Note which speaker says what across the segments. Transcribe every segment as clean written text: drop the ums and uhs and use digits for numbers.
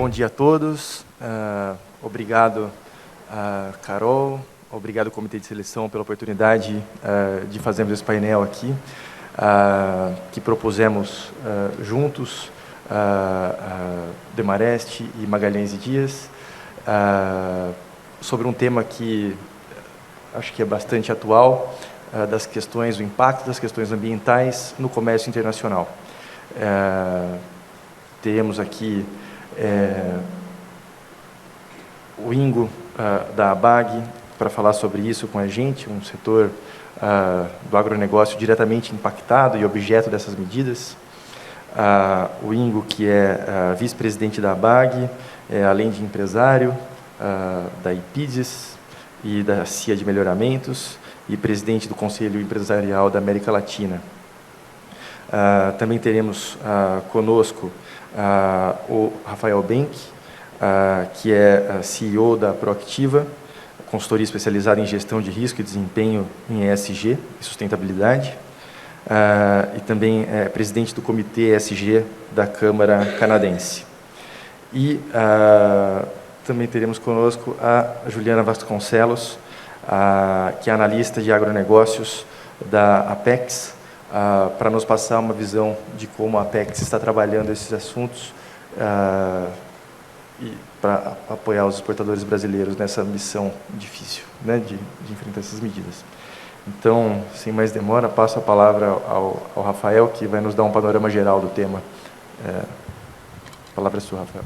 Speaker 1: Bom dia a todos. Obrigado, Carol. Obrigado, Comitê de Seleção, pela oportunidade de fazermos esse painel aqui, que propusemos juntos, Demarest e Magalhães e Dias, sobre um tema que acho que é bastante atual, das questões, do impacto das questões ambientais no comércio internacional. Temos aqui o Ingo da ABAG para falar sobre isso com a gente, um setor do agronegócio diretamente impactado e objeto dessas medidas. O Ingo, que é vice-presidente da ABAG, além de empresário da IPIDES e da CIA de Melhoramentos e presidente do Conselho Empresarial da América Latina. Também teremos conosco o Rafael Benck, que é CEO da Proactiva, consultoria especializada em gestão de risco e desempenho em ESG e sustentabilidade, e também é presidente do Comitê ESG da Câmara Canadense. E também teremos conosco a Juliana Vasconcelos, que é analista de agronegócios da Apex, para nos passar uma visão de como a Apex está trabalhando esses assuntos e para apoiar os exportadores brasileiros nessa missão difícil, né, de enfrentar essas medidas. Então, sem mais demora, passo a palavra ao Rafael, que vai nos dar um panorama geral do tema. A palavra é sua, Rafael.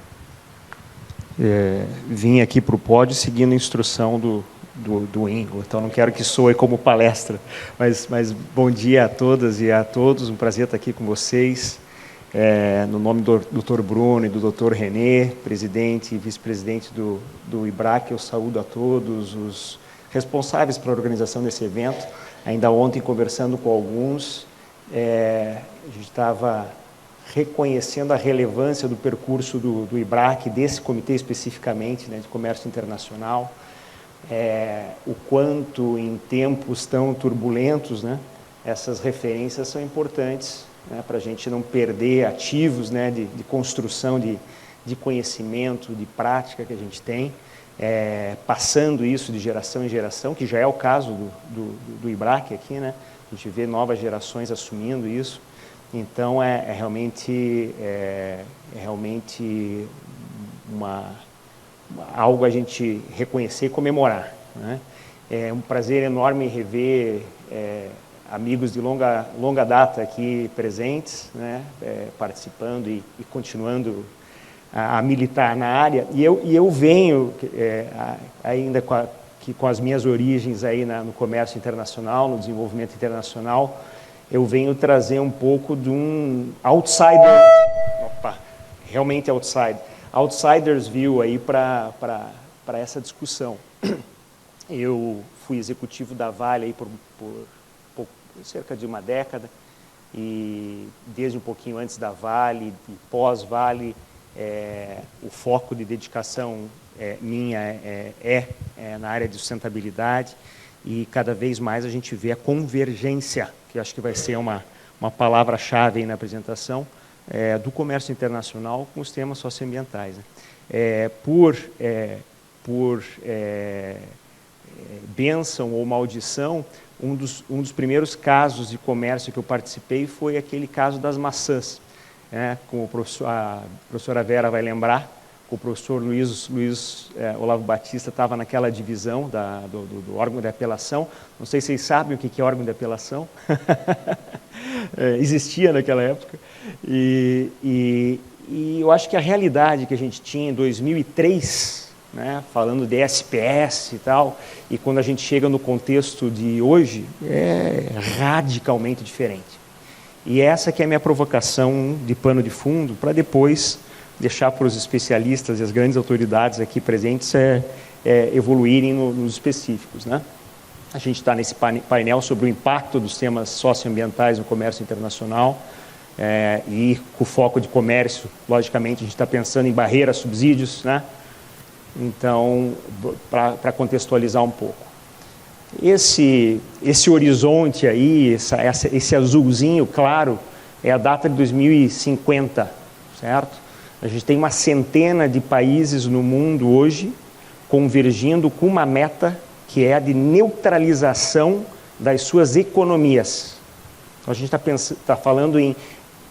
Speaker 2: Vim aqui para o pódio seguindo a instrução do Ingo, então não quero que soe como palestra, mas bom dia a todas e a todos, um prazer estar aqui com vocês, no nome do Dr. Bruno e do Dr. René, presidente e vice-presidente do IBRAC, eu saúdo a todos os responsáveis pela organização desse evento. Ainda ontem, conversando com alguns, a gente estava reconhecendo a relevância do percurso do IBRAC, desse comitê especificamente, né, de comércio internacional, o quanto em tempos tão turbulentos, né, essas referências são importantes, né, para a gente não perder ativos, né, de construção de conhecimento, de prática que a gente tem, passando isso de geração em geração, que já é o caso do IBRAC aqui, né, a gente vê novas gerações assumindo isso. Então, realmente algo a gente reconhecer e comemorar, né? É um prazer enorme rever amigos de longa data aqui presentes, né? Participando e continuando a militar na área. E eu venho ainda com as minhas origens aí no comércio internacional, no desenvolvimento internacional, eu venho trazer um pouco de um outsider, realmente outsiders view aí para essa discussão. Eu fui executivo da Vale aí por cerca de uma década, e desde um pouquinho antes da Vale e pós-Vale, o foco de dedicação minha é na área de sustentabilidade, e cada vez mais a gente vê a convergência, que acho que vai ser uma palavra-chave aí na apresentação, do comércio internacional com os temas socioambientais, né? Por bênção ou maldição, um dos primeiros casos de comércio que eu participei foi aquele caso das maçãs, né? Como a professora Vera vai lembrar, o professor Luiz Olavo Batista estava naquela divisão do órgão de apelação. Não sei se vocês sabem o que é órgão de apelação. Existia naquela época. E eu acho que a realidade que a gente tinha em 2003, né, falando de SPS e tal, e quando a gente chega no contexto de hoje, é radicalmente diferente. E essa que é a minha provocação de pano de fundo, para depois deixar para os especialistas e as grandes autoridades aqui presentes evoluírem nos específicos, né? A gente está nesse painel sobre o impacto dos temas socioambientais no comércio internacional, e com o foco de comércio, logicamente, a gente está pensando em barreiras, subsídios, né? Então, para contextualizar um pouco. Esse horizonte aí, esse azulzinho claro, é a data de 2050, certo? A gente tem uma centena de países no mundo hoje convergindo com uma meta que é a de neutralização das suas economias. Então, a gente está falando em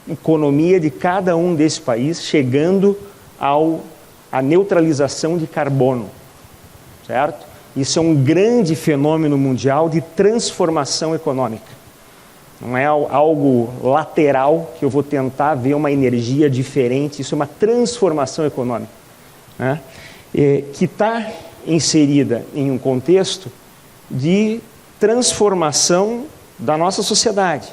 Speaker 2: economia de cada um desses países, chegando à neutralização de carbono, certo? Isso é um grande fenômeno mundial de transformação econômica. Não é algo lateral que eu vou tentar ver uma energia diferente, isso é uma transformação econômica, né? Que está inserida em um contexto de transformação da nossa sociedade.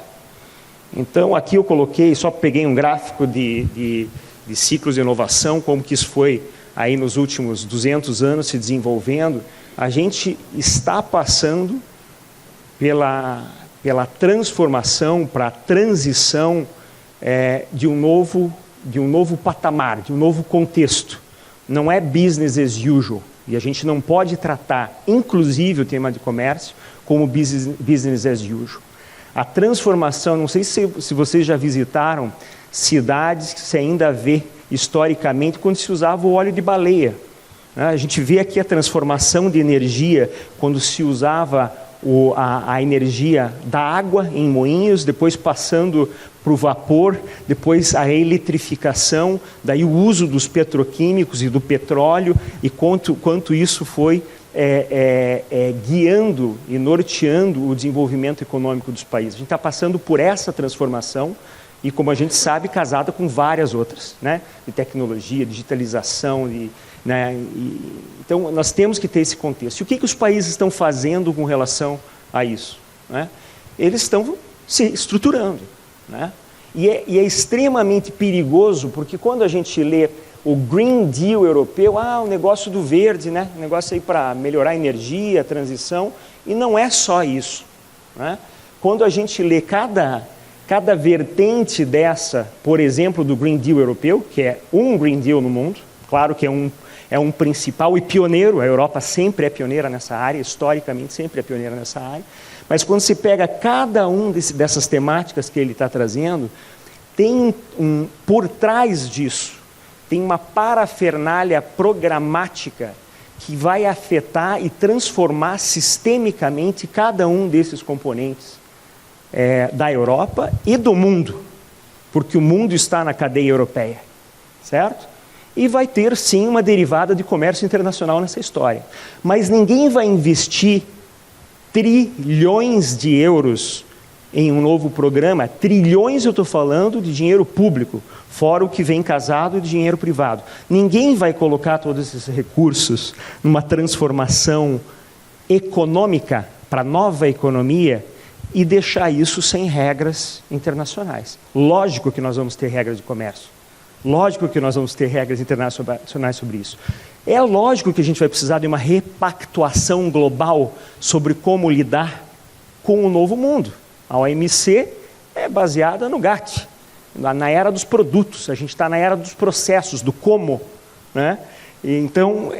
Speaker 2: Então, aqui eu coloquei, só peguei um gráfico de ciclos de inovação, como que isso foi aí nos últimos 200 anos se desenvolvendo. A gente está passando pela transformação, para a transição de um novo patamar, de um novo contexto. Não é business as usual. E a gente não pode tratar, inclusive, o tema de comércio como business as usual. A transformação, não sei se vocês já visitaram cidades que se ainda vê historicamente quando se usava o óleo de baleia. A gente vê aqui a transformação de energia quando se usava a energia da água em moinhos, depois passando para o vapor, depois a eletrificação, daí o uso dos petroquímicos e do petróleo, e quanto isso foi guiando e norteando o desenvolvimento econômico dos países. A gente está passando por essa transformação e, como a gente sabe, casada com várias outras, né? De tecnologia, digitalização, então nós temos que ter esse contexto. E o que os países estão fazendo com relação a isso, né? Eles estão se estruturando, né? E é extremamente perigoso, porque quando a gente lê o Green Deal europeu, o negócio do verde, né? O negócio aí para melhorar a energia, a transição, e não é só isso, né? Quando a gente lê cada vertente dessa, por exemplo, do Green Deal europeu, que é um Green Deal no mundo, claro que é um principal e pioneiro, a Europa sempre é pioneira nessa área, historicamente sempre é pioneira nessa área, mas quando se pega cada dessas temáticas que ele está trazendo, tem por trás disso, tem uma parafernália programática que vai afetar e transformar sistemicamente cada um desses componentes da Europa e do mundo, porque o mundo está na cadeia europeia, certo? E vai ter, sim, uma derivada de comércio internacional nessa história. Mas ninguém vai investir trilhões de euros em um novo programa. Trilhões, eu estou falando, de dinheiro público, fora o que vem casado de dinheiro privado. Ninguém vai colocar todos esses recursos numa transformação econômica para a nova economia e deixar isso sem regras internacionais. Lógico que nós vamos ter regras de comércio. Lógico que nós vamos ter regras internacionais sobre isso. É lógico que a gente vai precisar de uma repactuação global sobre como lidar com o novo mundo. A OMC é baseada no GATT, na era dos produtos. A gente está na era dos processos, do como, né? Então,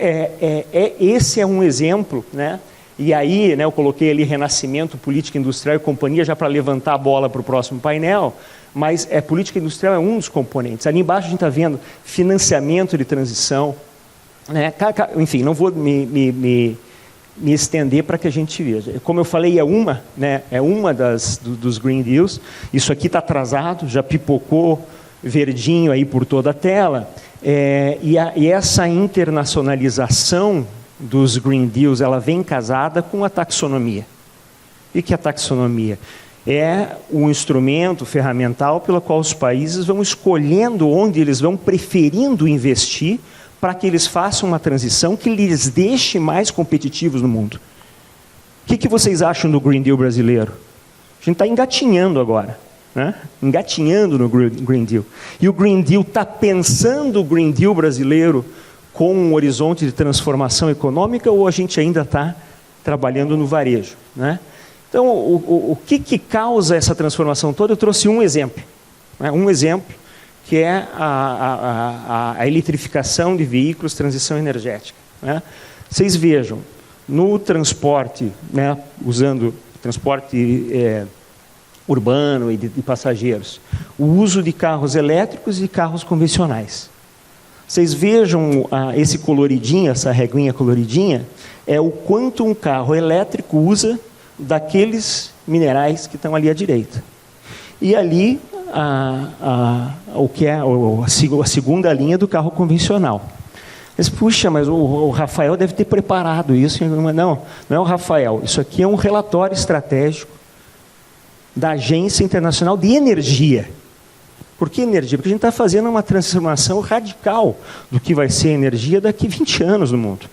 Speaker 2: esse é um exemplo, né? E aí, né, eu coloquei ali renascimento, política industrial e companhia, já para levantar a bola para o próximo painel, mas política industrial é um dos componentes. Ali embaixo a gente está vendo financiamento de transição, né? Enfim, não vou me estender para que a gente veja. Como eu falei, é uma dos Green Deals. Isso aqui está atrasado, já pipocou verdinho aí por toda a tela. E essa internacionalização dos Green Deals, ela vem casada com a taxonomia. O que é a taxonomia? É um instrumento ferramental pelo qual os países vão escolhendo onde eles vão preferindo investir para que eles façam uma transição que lhes deixe mais competitivos no mundo. O que vocês acham do Green Deal brasileiro? A gente está engatinhando agora, né? Engatinhando no Green Deal. E o Green Deal está pensando o Green Deal brasileiro com um horizonte de transformação econômica ou a gente ainda está trabalhando no varejo, né? Então, o que causa essa transformação toda? Eu trouxe um exemplo, né? Um exemplo que é a eletrificação de veículos, transição energética, né? Vocês vejam, no transporte, né, usando transporte urbano e de passageiros, o uso de carros elétricos e carros convencionais. Vocês vejam esse coloridinho, essa reguinha coloridinha, é o quanto um carro elétrico usa daqueles minerais que estão ali à direita. E ali, o que é a segunda linha do carro convencional. Mas, puxa, mas o Rafael deve ter preparado isso. Não é o Rafael. Isso aqui é um relatório estratégico da Agência Internacional de Energia. Por que energia? Porque a gente está fazendo uma transformação radical do que vai ser a energia daqui a 20 anos no mundo.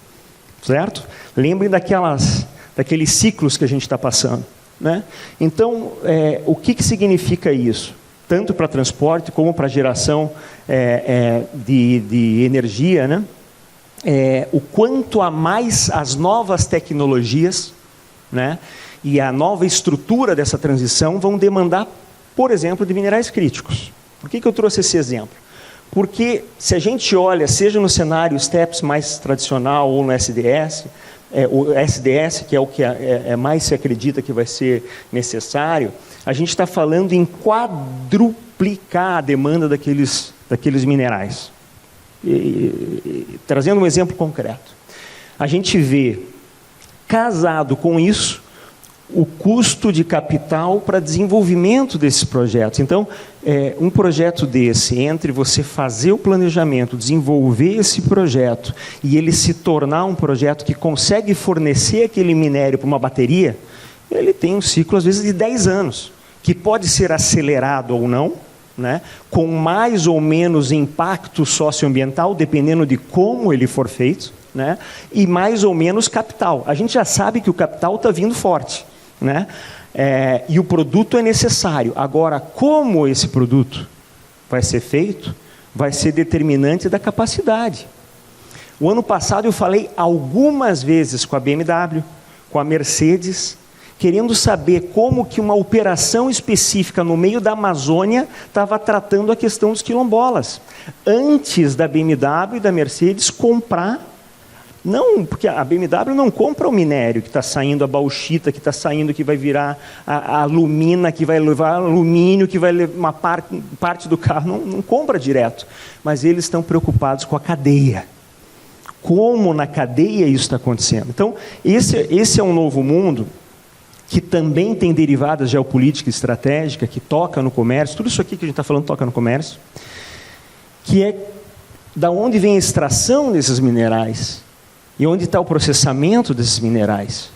Speaker 2: Certo? Lembrem daqueles ciclos que a gente está passando. Né? Então, o que significa isso? Tanto para transporte como para geração de energia, né? O quanto a mais as novas tecnologias, né? E a nova estrutura dessa transição vão demandar, por exemplo, de minerais críticos. Por que eu trouxe esse exemplo? Porque se a gente olha, seja no cenário STEPS mais tradicional ou no SDS, o SDS, que é o que mais se acredita que vai ser necessário, a gente está falando em quadruplicar a demanda daqueles minerais. Trazendo um exemplo concreto. A gente vê, casado com isso, o custo de capital para desenvolvimento desses projetos. Então, um projeto desse, entre você fazer o planejamento, desenvolver esse projeto e ele se tornar um projeto que consegue fornecer aquele minério para uma bateria, ele tem um ciclo, às vezes, de 10 anos, que pode ser acelerado ou não, né, com mais ou menos impacto socioambiental, dependendo de como ele for feito, né, e mais ou menos capital. A gente já sabe que o capital está vindo forte. Né? E o produto é necessário. Agora, como esse produto vai ser feito, vai ser determinante da capacidade. O ano passado eu falei algumas vezes com a BMW, com a Mercedes, querendo saber como que uma operação específica no meio da Amazônia estava tratando a questão dos quilombolas. Antes da BMW e da Mercedes comprar. Não, porque a BMW não compra o minério que está saindo, a bauxita que está saindo, que vai virar a alumina, que vai levar alumínio, que vai levar uma parte do carro. Não compra direto. Mas eles estão preocupados com a cadeia. Como na cadeia isso está acontecendo. Então, esse é um novo mundo que também tem derivadas geopolítica e estratégica, que toca no comércio. Tudo isso aqui que a gente está falando toca no comércio. Que é da onde vem a extração desses minerais. E onde está o processamento desses minerais?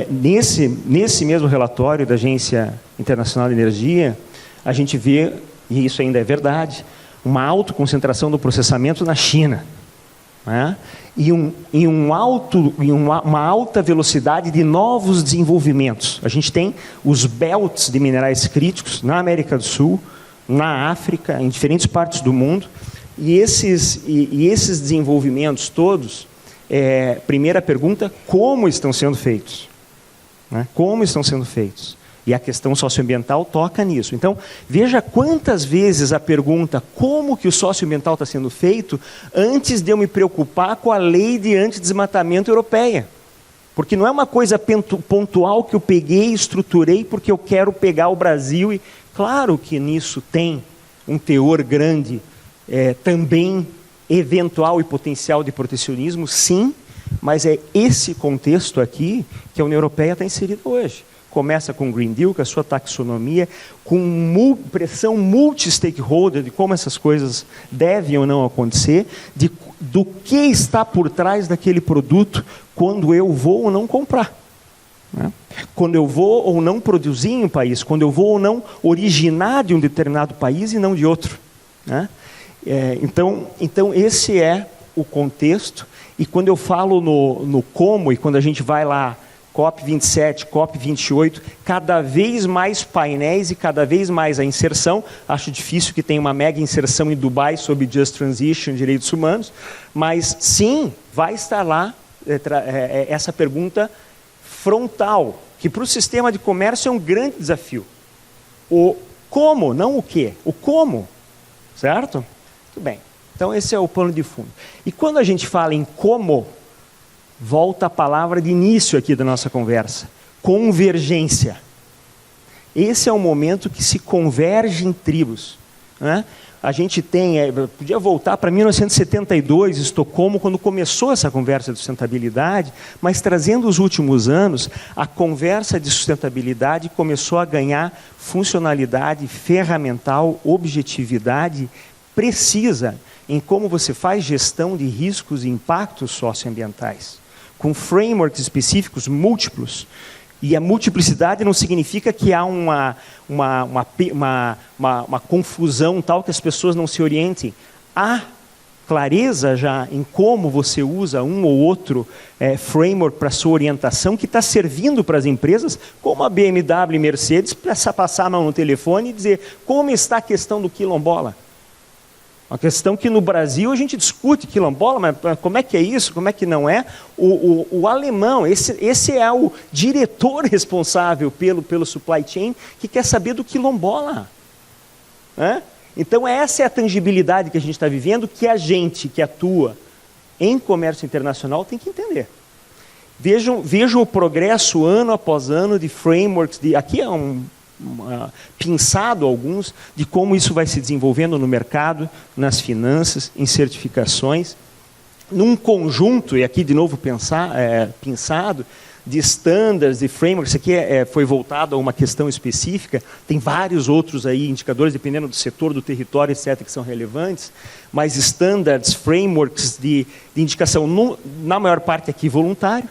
Speaker 2: Nesse mesmo relatório da Agência Internacional de Energia, a gente vê, e isso ainda é verdade, uma alta concentração do processamento na China. Né? E uma alta velocidade de novos desenvolvimentos. A gente tem os belts de minerais críticos na América do Sul, na África, em diferentes partes do mundo. E esses desenvolvimentos todos... primeira pergunta, como estão sendo feitos? Né? Como estão sendo feitos? E a questão socioambiental toca nisso. Então, veja quantas vezes a pergunta como que o socioambiental está sendo feito antes de eu me preocupar com a lei de antidesmatamento europeia. Porque não é uma coisa pontual que eu peguei e estruturei porque eu quero pegar o Brasil. E claro que nisso tem um teor grande também eventual e potencial de protecionismo, sim, mas é esse contexto aqui que a União Europeia está inserida hoje. Começa com o Green Deal, com a sua taxonomia, com pressão multi-stakeholder de como essas coisas devem ou não acontecer, do que está por trás daquele produto quando eu vou ou não comprar. Né? Quando eu vou ou não produzir em um país, quando eu vou ou não originar de um determinado país e não de outro. Né? Então esse é o contexto, e quando eu falo no como, e quando a gente vai lá, COP27, COP28, cada vez mais painéis e cada vez mais a inserção. Acho difícil que tenha uma mega inserção em Dubai sobre Just Transition, direitos humanos, mas sim, vai estar lá essa pergunta frontal, que para o sistema de comércio é um grande desafio. O como, não o quê, o como, certo? Muito bem, então esse é o pano de fundo. E quando a gente fala em como, volta a palavra de início aqui da nossa conversa, convergência. Esse é o momento que se convergem tribos. Né? a gente tem, podia voltar para 1972, Estocolmo, quando começou essa conversa de sustentabilidade, mas trazendo os últimos anos, a conversa de sustentabilidade começou a ganhar funcionalidade, ferramental, objetividade precisa em como você faz gestão de riscos e impactos socioambientais, com frameworks específicos múltiplos. E a multiplicidade não significa que há uma confusão tal que as pessoas não se orientem. Há clareza já em como você usa um ou outro framework para sua orientação que está servindo para as empresas, como a BMW e Mercedes, para passar a mão no telefone e dizer como está a questão do quilombola. Uma questão que no Brasil a gente discute quilombola, mas como é que é isso, como é que não é? O alemão, esse é o diretor responsável pelo supply chain que quer saber do quilombola. Então essa é a tangibilidade que a gente está vivendo, que a gente que atua em comércio internacional tem que entender. Vejam o progresso ano após ano de frameworks, aqui é pinçado alguns de como isso vai se desenvolvendo no mercado, nas finanças, em certificações, num conjunto, e aqui de novo pinçado, de standards, de frameworks. Isso aqui foi voltado a uma questão específica, tem vários outros aí, indicadores, dependendo do setor, do território, etc., que são relevantes, mas standards, frameworks de indicação, na maior parte aqui voluntário,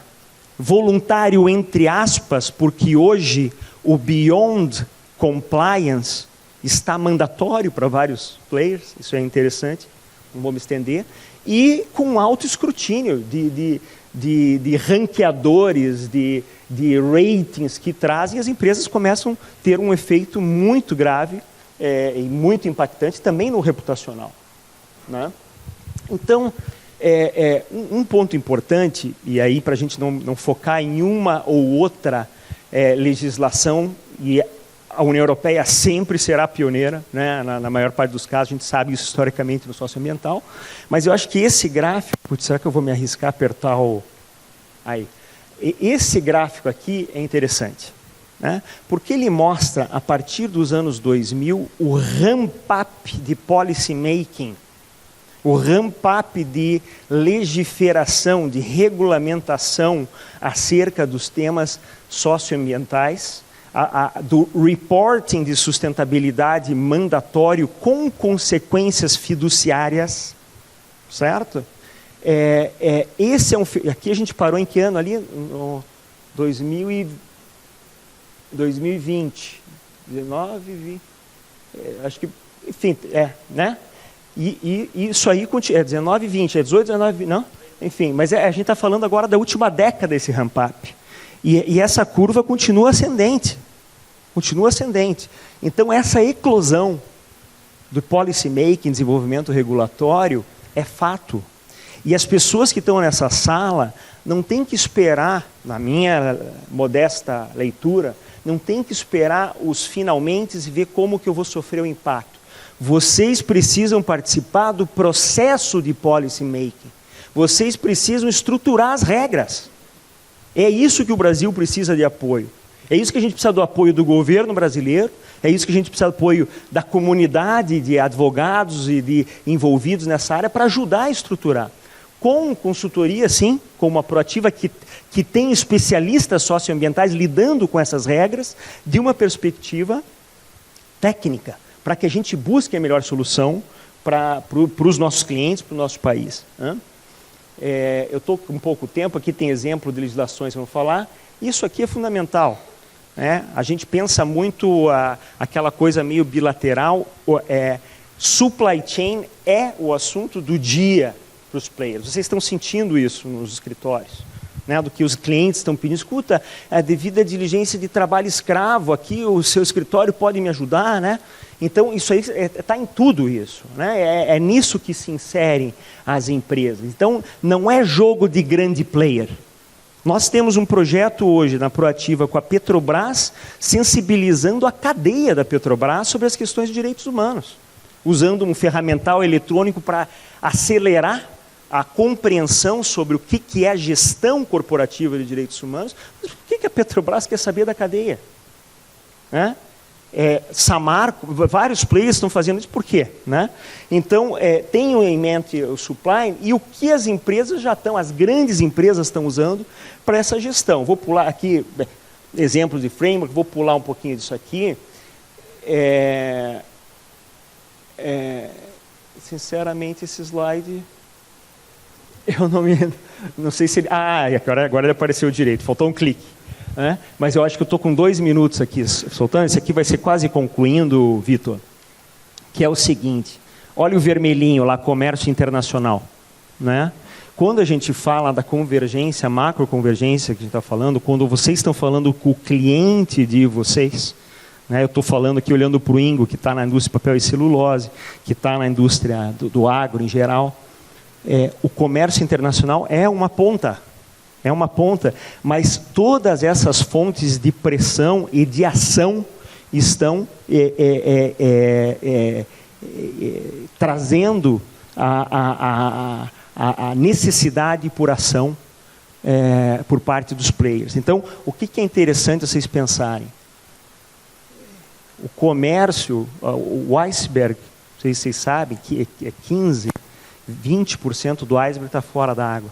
Speaker 2: entre aspas, porque hoje o Beyond Compliance está mandatório para vários players, isso é interessante, não vou me estender, e com alto escrutínio de ranqueadores, de ratings que trazem, as empresas começam a ter um efeito muito grave e muito impactante também no reputacional. Então, um ponto importante, e aí para a gente não focar em uma ou outra legislação, e a União Europeia sempre será pioneira, na maior parte dos casos, a gente sabe isso historicamente no socioambiental, mas eu acho que esse gráfico, será que eu vou me arriscar a apertar aí? Esse gráfico aqui é interessante, porque ele mostra, a partir dos anos 2000, o ramp-up de policy making, o ramp-up de legiferação, de regulamentação acerca dos temas socioambientais, do reporting de sustentabilidade mandatório com consequências fiduciárias, certo? Esse aqui a gente parou em que ano ali? No 2020, 19, acho que, enfim, E isso aí é 19, 20, é 18, 19, não? Enfim, mas a gente está falando agora da última década desse ramp-up. E essa curva continua ascendente. Então, essa eclosão do policy making, desenvolvimento regulatório, é fato. E as pessoas que estão nessa sala não têm que esperar, na minha modesta leitura, não têm que esperar os finalmente e ver como que eu vou sofrer o impacto. Vocês precisam participar do processo de policy making. Vocês precisam estruturar as regras. É isso que o Brasil precisa de apoio. É isso que a gente precisa do apoio do governo brasileiro, é isso que a gente precisa do apoio da comunidade de advogados e de envolvidos nessa área para ajudar a estruturar. Com consultoria, sim, com uma proativa que tem especialistas socioambientais lidando com essas regras, de uma perspectiva técnica, para que a gente busque a melhor solução para os nossos clientes, para o nosso país. Eu estou com pouco tempo, aqui tem exemplo de legislações que eu vou falar. Isso aqui é fundamental. A gente pensa muito aquela coisa meio bilateral. Supply chain é o assunto do dia para os players. Vocês estão sentindo isso nos escritórios. Do que os clientes estão pedindo. Escuta, devido à diligência de trabalho escravo, aqui o seu escritório pode me ajudar, Então, isso aí está em tudo isso, É nisso que se inserem as empresas. Então, não é jogo de grande player. Nós temos um projeto hoje na Proativa com a Petrobras, sensibilizando a cadeia da Petrobras sobre as questões de direitos humanos, usando um ferramental eletrônico para acelerar a compreensão sobre o que é a gestão corporativa de direitos humanos. Mas por que a Petrobras quer saber da cadeia? Samarco, vários players estão fazendo isso. Por quê? Né? Então, tenham em mente o supply e o que as empresas já estão, as grandes empresas estão usando para essa gestão. Vou pular aqui exemplos de framework, vou pular um pouquinho disso aqui. Sinceramente, esse slide, eu não sei se ele... agora ele apareceu direito, faltou um clique. Mas eu acho que eu estou com 2 minutos aqui soltando. Esse aqui vai ser quase concluindo, Vitor, que é o seguinte: olha o vermelhinho lá, comércio internacional. Né? Quando a gente fala da convergência, macroconvergência que a gente está falando, quando vocês estão falando com o cliente de vocês, né? Eu estou falando aqui olhando para o Ingo, que está na indústria de papel e celulose, que está na indústria do agro em geral, o comércio internacional é uma ponta. É uma ponta, mas todas essas fontes de pressão e de ação estão trazendo a necessidade por ação por parte dos players. Então, o que é interessante vocês pensarem? O comércio, o iceberg, vocês sabem que 15%, 20% do iceberg está fora da água.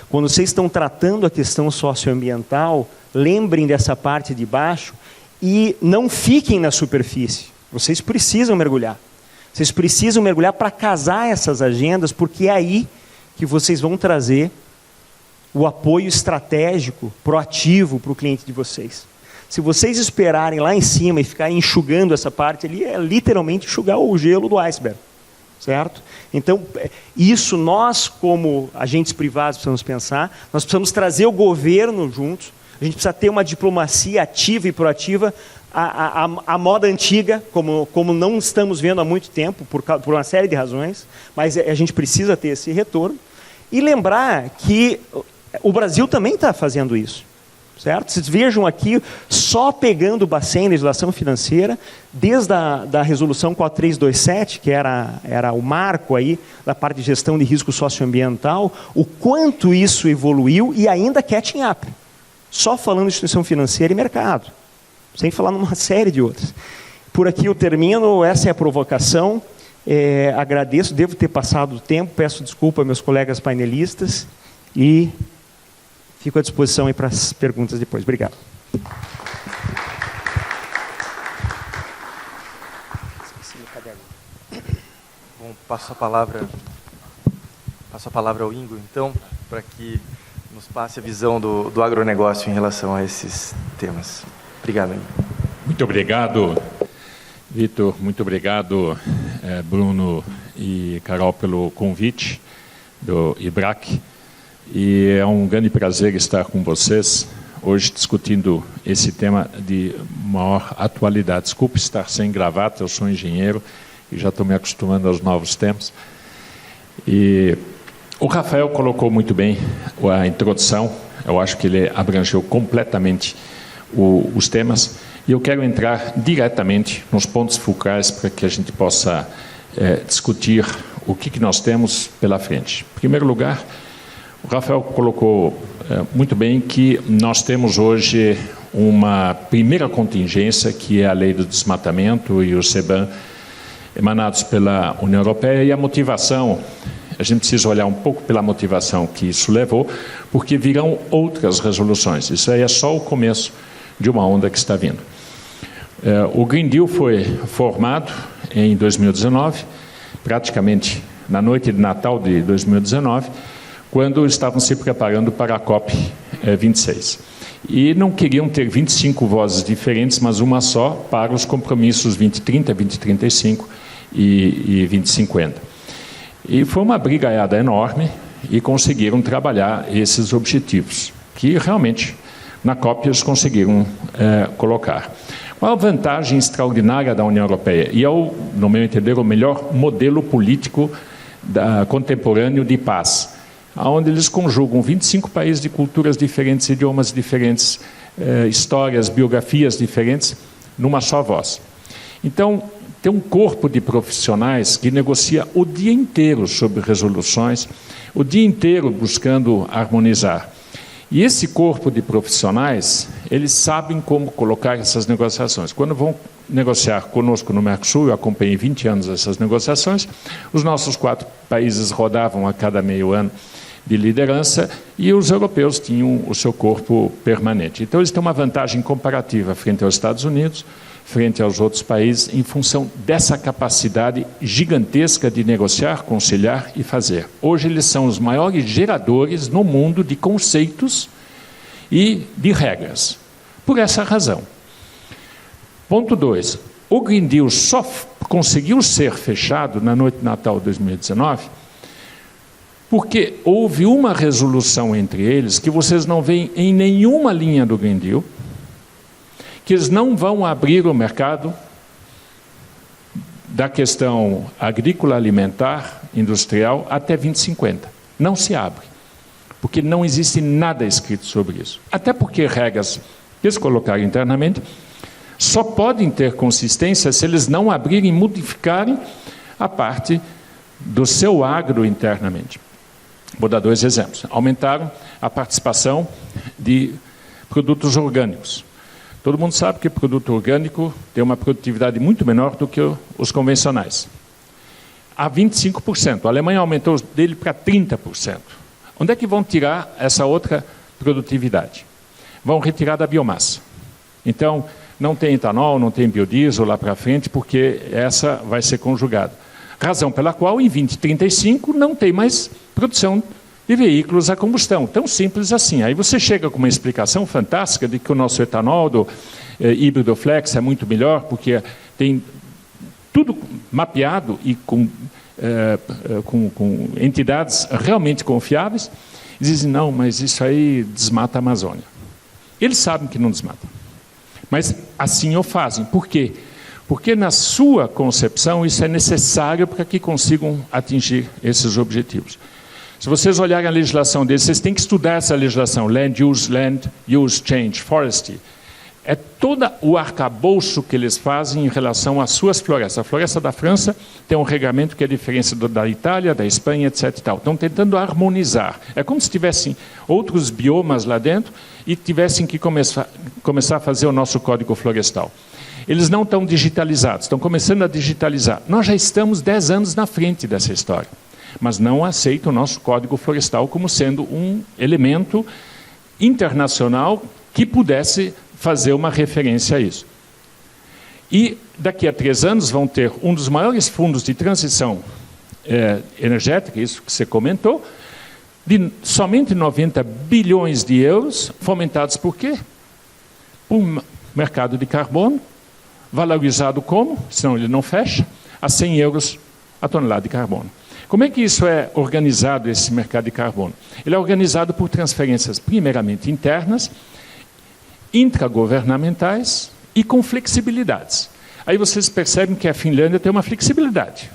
Speaker 2: Quando vocês estão tratando a questão socioambiental, lembrem dessa parte de baixo e não fiquem na superfície. Vocês precisam mergulhar. Vocês precisam mergulhar para casar essas agendas, porque é aí que vocês vão trazer o apoio estratégico, proativo para o cliente de vocês. Se vocês esperarem lá em cima e ficarem enxugando essa parte ali, é literalmente enxugar o gelo do iceberg. Certo? Então, isso nós, como agentes privados, precisamos pensar. Nós precisamos trazer o governo juntos. A gente precisa ter uma diplomacia ativa e proativa. A moda antiga, como não estamos vendo há muito tempo, por uma série de razões, mas a gente precisa ter esse retorno. E lembrar que o Brasil também está fazendo isso. Certo? Vocês vejam aqui, só pegando o Bacen, legislação financeira, desde a resolução 4327, que era o marco aí da parte de gestão de risco socioambiental, o quanto isso evoluiu e ainda catching up. Só falando de instituição financeira e mercado, sem falar numa série de outras. Por aqui eu termino, essa é a provocação. Agradeço, devo ter passado o tempo, peço desculpa aos meus colegas painelistas e fico à disposição aí para as perguntas depois. Obrigado.
Speaker 1: Bom, passo a palavra ao Ingo, então, para que nos passe a visão do agronegócio em relação a esses temas. Obrigado, Ingo.
Speaker 3: Muito obrigado, Vitor. Muito obrigado, Bruno e Carol, pelo convite do IBRAC. E é um grande prazer estar com vocês hoje discutindo esse tema de maior atualidade. Desculpe estar sem gravata, eu sou engenheiro e já estou me acostumando aos novos tempos. E o Rafael colocou muito bem a introdução, eu acho que ele abrangeu completamente os temas, e eu quero entrar diretamente nos pontos focais para que a gente possa discutir o que nós temos pela frente. Em primeiro lugar, o Rafael colocou muito bem que nós temos hoje uma primeira contingência, que é a lei do desmatamento e o CBAM, emanados pela União Europeia, e a motivação, a gente precisa olhar um pouco pela motivação que isso levou, porque virão outras resoluções. Isso aí é só o começo de uma onda que está vindo. O Green Deal foi formado em 2019, praticamente na noite de Natal de 2019, quando estavam se preparando para a COP26. E não queriam ter 25 vozes diferentes, mas uma só para os compromissos 2030, 2035 e 2050. E foi uma brigaiada enorme e conseguiram trabalhar esses objetivos, que realmente na COP eles conseguiram colocar. Qual a vantagem extraordinária da União Europeia? E é, no meu entender, o melhor modelo político contemporâneo de paz, onde eles conjugam 25 países de culturas diferentes, idiomas diferentes, histórias, biografias diferentes, numa só voz. Então, tem um corpo de profissionais que negocia o dia inteiro sobre resoluções, o dia inteiro buscando harmonizar. E esse corpo de profissionais, eles sabem como colocar essas negociações. Quando vão negociar conosco no Mercosul, eu acompanhei 20 anos essas negociações, os nossos 4 países rodavam a cada meio ano de liderança e os europeus tinham o seu corpo permanente. Então, eles têm uma vantagem comparativa frente aos Estados Unidos, frente aos outros países, em função dessa capacidade gigantesca de negociar, conciliar e fazer. Hoje eles são os maiores geradores no mundo de conceitos e de regras. Por essa razão. Ponto 2. O Green Deal só conseguiu ser fechado na noite de Natal de 2019 porque houve uma resolução entre eles que vocês não veem em nenhuma linha do Green Deal, que eles não vão abrir o mercado da questão agrícola, alimentar, industrial, até 2050. Não se abre, porque não existe nada escrito sobre isso. Até porque regras que eles colocaram internamente só podem ter consistência se eles não abrirem e modificarem a parte do seu agro internamente. Vou dar 2 exemplos. Aumentaram a participação de produtos orgânicos. Todo mundo sabe que o produto orgânico tem uma produtividade muito menor do que os convencionais. A 25%. A Alemanha aumentou dele para 30%. Onde é que vão tirar essa outra produtividade? Vão retirar da biomassa. Então, não tem etanol, não tem biodiesel lá para frente, porque essa vai ser conjugada. Razão pela qual, em 2035, não tem mais produção de veículos a combustão. Tão simples assim. Aí você chega com uma explicação fantástica de que o nosso etanol do híbrido flex é muito melhor, porque tem tudo mapeado e com entidades realmente confiáveis. E dizem, não, mas isso aí desmata a Amazônia. Eles sabem que não desmata. Mas assim o fazem. Por quê? Porque na sua concepção isso é necessário para que consigam atingir esses objetivos. Se vocês olharem a legislação deles, vocês têm que estudar essa legislação, Land Use Change, Forestry. É todo o arcabouço que eles fazem em relação às suas florestas. A floresta da França tem um regramento que é diferente da Itália, da Espanha, etc. Estão tentando harmonizar. É como se tivessem outros biomas lá dentro e tivessem que começar a fazer o nosso código florestal. Eles não estão digitalizados, estão começando a digitalizar. Nós já estamos 10 anos na frente dessa história, mas não aceitam o nosso código florestal como sendo um elemento internacional que pudesse fazer uma referência a isso. E daqui a 3 anos vão ter um dos maiores fundos de transição energética, isso que você comentou, de somente 90 bilhões de euros, fomentados por quê? Por mercado de carbono, valorizado como, senão ele não fecha, a 100 euros a tonelada de carbono. Como é que isso é organizado, esse mercado de carbono? Ele é organizado por transferências, primeiramente internas, intragovernamentais e com flexibilidades. Aí vocês percebem que a Finlândia tem uma flexibilidade.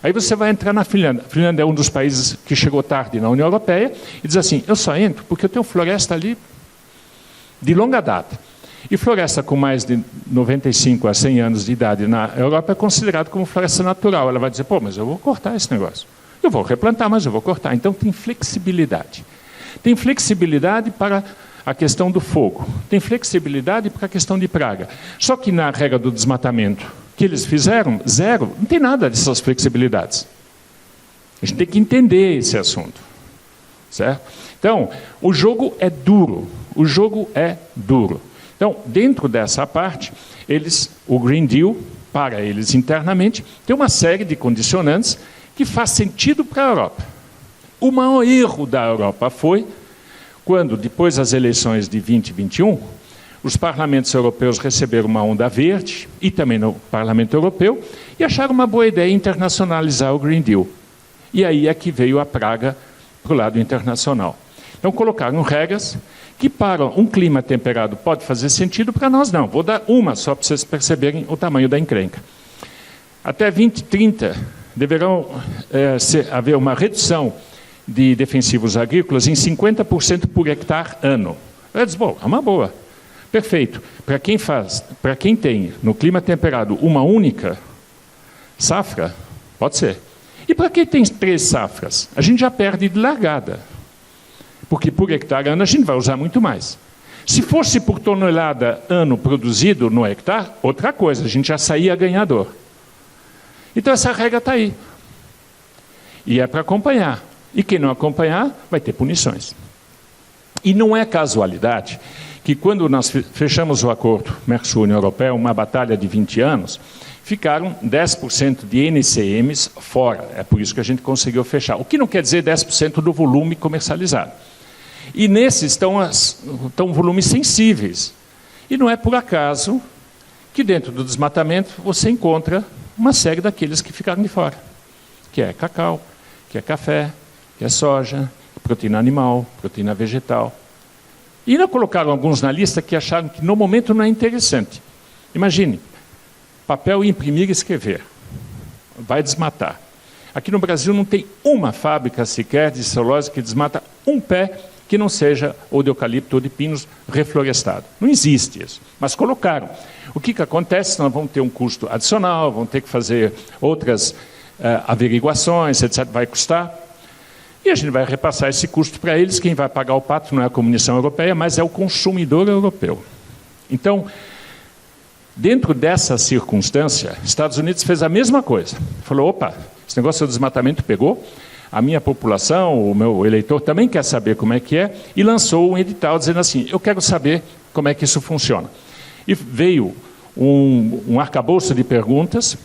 Speaker 3: Aí você vai entrar na Finlândia. A Finlândia é um dos países que chegou tarde na União Europeia e diz assim, eu só entro porque eu tenho floresta ali de longa data. E floresta com mais de 95 a 100 anos de idade na Europa é considerado como floresta natural. Ela vai dizer, pô, mas eu vou cortar esse negócio. Eu vou replantar, mas eu vou cortar. Então tem flexibilidade. Tem flexibilidade para a questão do fogo. Tem flexibilidade para a questão de praga. Só que na regra do desmatamento que eles fizeram, 0, não tem nada dessas flexibilidades. A gente tem que entender esse assunto. Certo? Então, o jogo é duro. O jogo é duro. Então, dentro dessa parte, o Green Deal, para eles internamente, tem uma série de condicionantes que faz sentido para a Europa. O maior erro da Europa foi quando, depois das eleições de 2021, os parlamentos europeus receberam uma onda verde, e também no Parlamento Europeu, e acharam uma boa ideia internacionalizar o Green Deal. E aí é que veio a praga para o lado internacional. Então, colocaram regras que para um clima temperado pode fazer sentido, para nós não. Vou dar uma só para vocês perceberem o tamanho da encrenca. Até 2030 deverão haver uma redução de defensivos agrícolas em 50% por hectare ano. Eu disse, bom, é uma boa. Perfeito. Para quem tem no clima temperado uma única safra, pode ser. E para quem tem 3 safras? A gente já perde de largada. porque por hectare ano a gente vai usar muito mais. Se fosse por tonelada ano produzido no hectare, outra coisa, a gente já saía ganhador. Então essa regra está aí. E é para acompanhar. E quem não acompanhar, vai ter punições. E não é casualidade que quando nós fechamos o acordo Mercosul-União Europeia, uma batalha de 20 anos, ficaram 10% de NCMs fora. É por isso que a gente conseguiu fechar. O que não quer dizer 10% do volume comercializado. E nesses estão volumes sensíveis. E não é por acaso que dentro do desmatamento você encontra uma série daqueles que ficaram de fora. Que é cacau, que é café, que é soja, proteína animal, proteína vegetal. E ainda colocaram alguns na lista que acharam que no momento não é interessante. Imagine, papel, imprimir e escrever. Vai desmatar. Aqui no Brasil não tem uma fábrica sequer de celulose que desmata um pé que não seja ou de eucalipto ou de pinos reflorestado. Não existe isso. Mas colocaram. O que acontece? Nós vamos ter um custo adicional, vamos ter que fazer outras averiguações, etc. Vai custar. E a gente vai repassar esse custo para eles. Quem vai pagar o pato não é a Comissão Europeia, mas é o consumidor europeu. Então, dentro dessa circunstância, Estados Unidos fez a mesma coisa. Falou, opa, esse negócio do desmatamento pegou, a minha população, o meu eleitor também quer saber como é que é, e lançou um edital dizendo assim, eu quero saber como é que isso funciona. E veio um arcabouço de perguntas,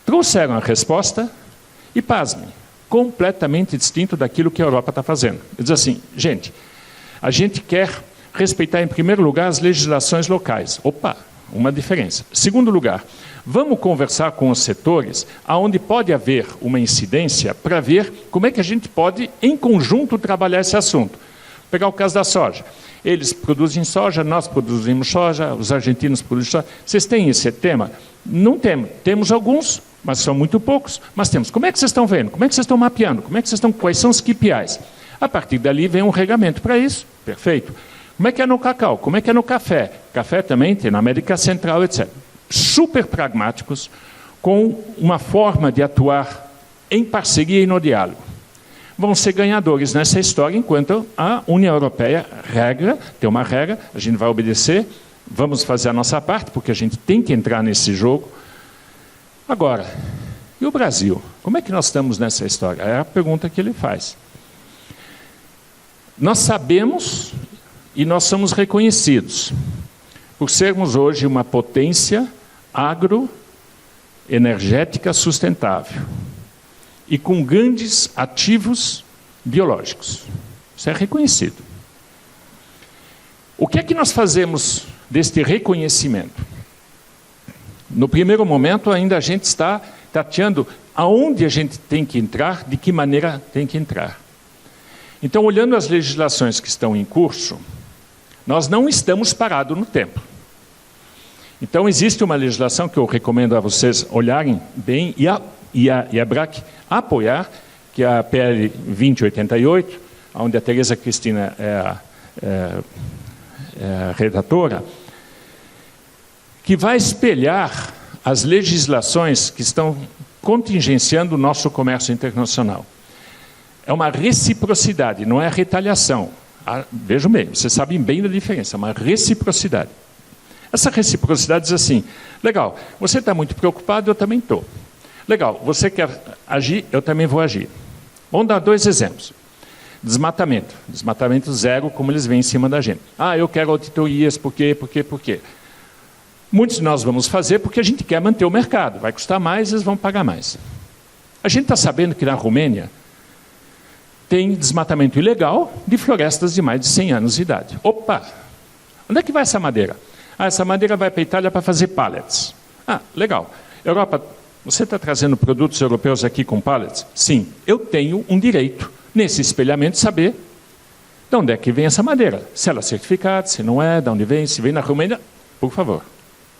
Speaker 3: trouxeram a resposta e, pasmem, completamente distinto daquilo que a Europa está fazendo. Diz assim, gente, a gente quer respeitar em primeiro lugar as legislações locais. Opa, uma diferença. Segundo lugar, vamos conversar com os setores aonde pode haver uma incidência para ver como é que a gente pode, em conjunto, trabalhar esse assunto. Vou pegar o caso da soja. Eles produzem soja, nós produzimos soja, os argentinos produzem soja. Vocês têm esse tema? Não temos. Temos alguns, mas são muito poucos, mas temos. Como é que vocês estão vendo? Como é que vocês estão mapeando? Como é que vocês estão? Quais são os KPIs? A partir dali vem um regamento para isso. Perfeito. Como é que é no cacau? Como é que é no café? Café também tem na América Central, etc. Super pragmáticos, com uma forma de atuar em parceria e no diálogo. Vão ser ganhadores nessa história, enquanto a União Europeia tem uma regra, a gente vai obedecer, vamos fazer a nossa parte, porque a gente tem que entrar nesse jogo. Agora, e o Brasil? Como é que nós estamos nessa história? É a pergunta que ele faz. Nós sabemos e nós somos reconhecidos por sermos hoje uma potência agroenergética sustentável e com grandes ativos biológicos. Isso é reconhecido. O que é que nós fazemos deste reconhecimento? No primeiro momento, ainda a gente está tateando aonde a gente tem que entrar, de que maneira tem que entrar. Então, olhando as legislações que estão em curso, nós não estamos parados no tempo. Então, existe uma legislação que eu recomendo a vocês olharem bem e a BRAC apoiar, que é a PL 2088, onde a Tereza Cristina é a redatora, que vai espelhar as legislações que estão contingenciando o nosso comércio internacional. É uma reciprocidade, não é retaliação. Vejam bem, vocês sabem bem da diferença, é uma reciprocidade. Essa reciprocidade diz assim, legal, você está muito preocupado, eu também estou. Legal, você quer agir, eu também vou agir. Vamos dar 2 exemplos. Desmatamento. Desmatamento zero, como eles vêm em cima da gente. Eu quero auditorias, por quê? Muitos de nós vamos fazer porque a gente quer manter o mercado. Vai custar mais, eles vão pagar mais. A gente está sabendo que na Romênia tem desmatamento ilegal de florestas de mais de 100 anos de idade. Opa! Onde é que vai essa madeira? Essa madeira vai para a Itália para fazer pallets. Legal. Europa, você está trazendo produtos europeus aqui com pallets? Sim. Eu tenho um direito, nesse espelhamento, de saber de onde é que vem essa madeira. Se ela é certificada, se não é, de onde vem, se vem na Romênia, por favor,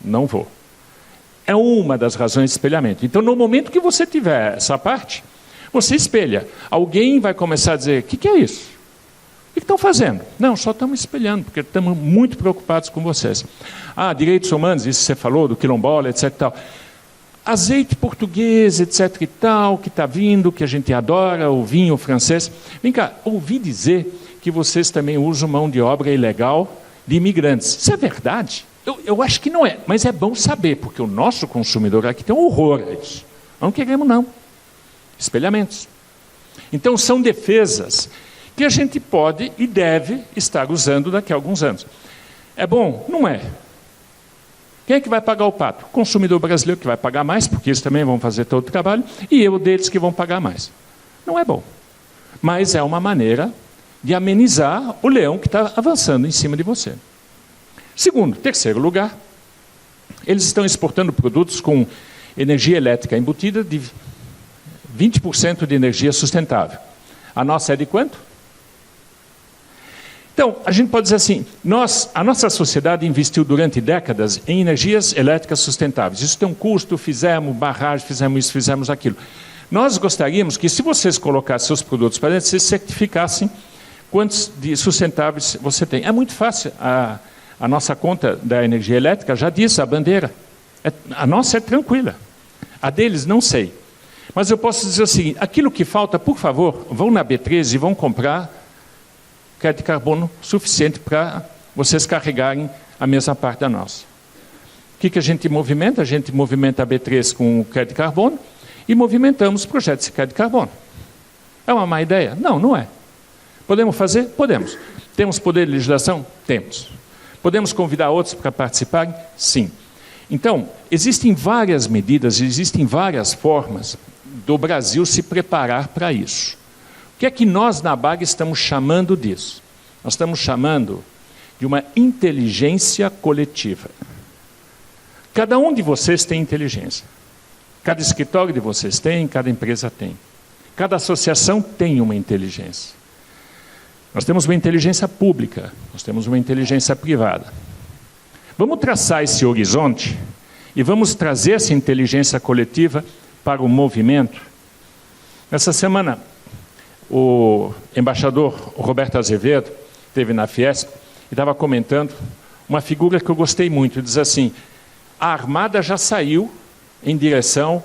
Speaker 3: não vou. É uma das razões de espelhamento. Então, no momento que você tiver essa parte, você espelha. Alguém vai começar a dizer, o que é isso? O que estão fazendo? Não, só estamos espelhando, porque estamos muito preocupados com vocês. Direitos humanos, isso você falou, do quilombola, etc. Tal. azeite português, etc. e tal, que está vindo, que a gente adora, o vinho francês. Vem cá, ouvi dizer que vocês também usam mão de obra ilegal de imigrantes. Isso é verdade? Eu acho que não é, mas é bom saber, porque o nosso consumidor aqui tem um horror a isso. Não queremos, não. Espelhamentos. Então, são defesas que a gente pode e deve estar usando daqui a alguns anos. É bom? Não é. Quem é que vai pagar o pato? O consumidor brasileiro que vai pagar mais, porque eles também vão fazer todo o trabalho, e eu deles que vão pagar mais. Não é bom. Mas é uma maneira de amenizar o leão que está avançando em cima de você. Terceiro lugar, eles estão exportando produtos com energia elétrica embutida de 20% de energia sustentável. A nossa é de quanto? Então, a gente pode dizer assim, a nossa sociedade investiu durante décadas em energias elétricas sustentáveis. Isso tem um custo, fizemos barragem, fizemos isso, fizemos aquilo. Nós gostaríamos que, se vocês colocassem seus produtos para dentro, vocês certificassem quantos de sustentáveis você tem. É muito fácil. A nossa conta da energia elétrica já diz a bandeira. A nossa é tranquila. A deles, não sei. Mas eu posso dizer o seguinte, aquilo que falta, por favor, vão na B13 e vão comprar crédito de carbono suficiente para vocês carregarem a mesma parte da nossa. O que a gente movimenta? A gente movimenta a B3 com o crédito de carbono e movimentamos projetos de crédito de carbono. É uma má ideia? Não, não é. Podemos fazer? Podemos. Temos poder de legislação? Temos. Podemos convidar outros para participarem? Sim. Então, existem várias medidas, existem várias formas do Brasil se preparar para isso. O que é que nós na BAG estamos chamando disso? Nós estamos chamando de uma inteligência coletiva. Cada um de vocês tem inteligência. Cada escritório de vocês tem, cada empresa tem. Cada associação tem uma inteligência. Nós temos uma inteligência pública, nós temos uma inteligência privada. Vamos traçar esse horizonte e vamos trazer essa inteligência coletiva para o movimento. Essa semana, o embaixador Roberto Azevedo esteve na Fiesp e estava comentando uma figura que eu gostei muito. Diz assim, a Armada já saiu em direção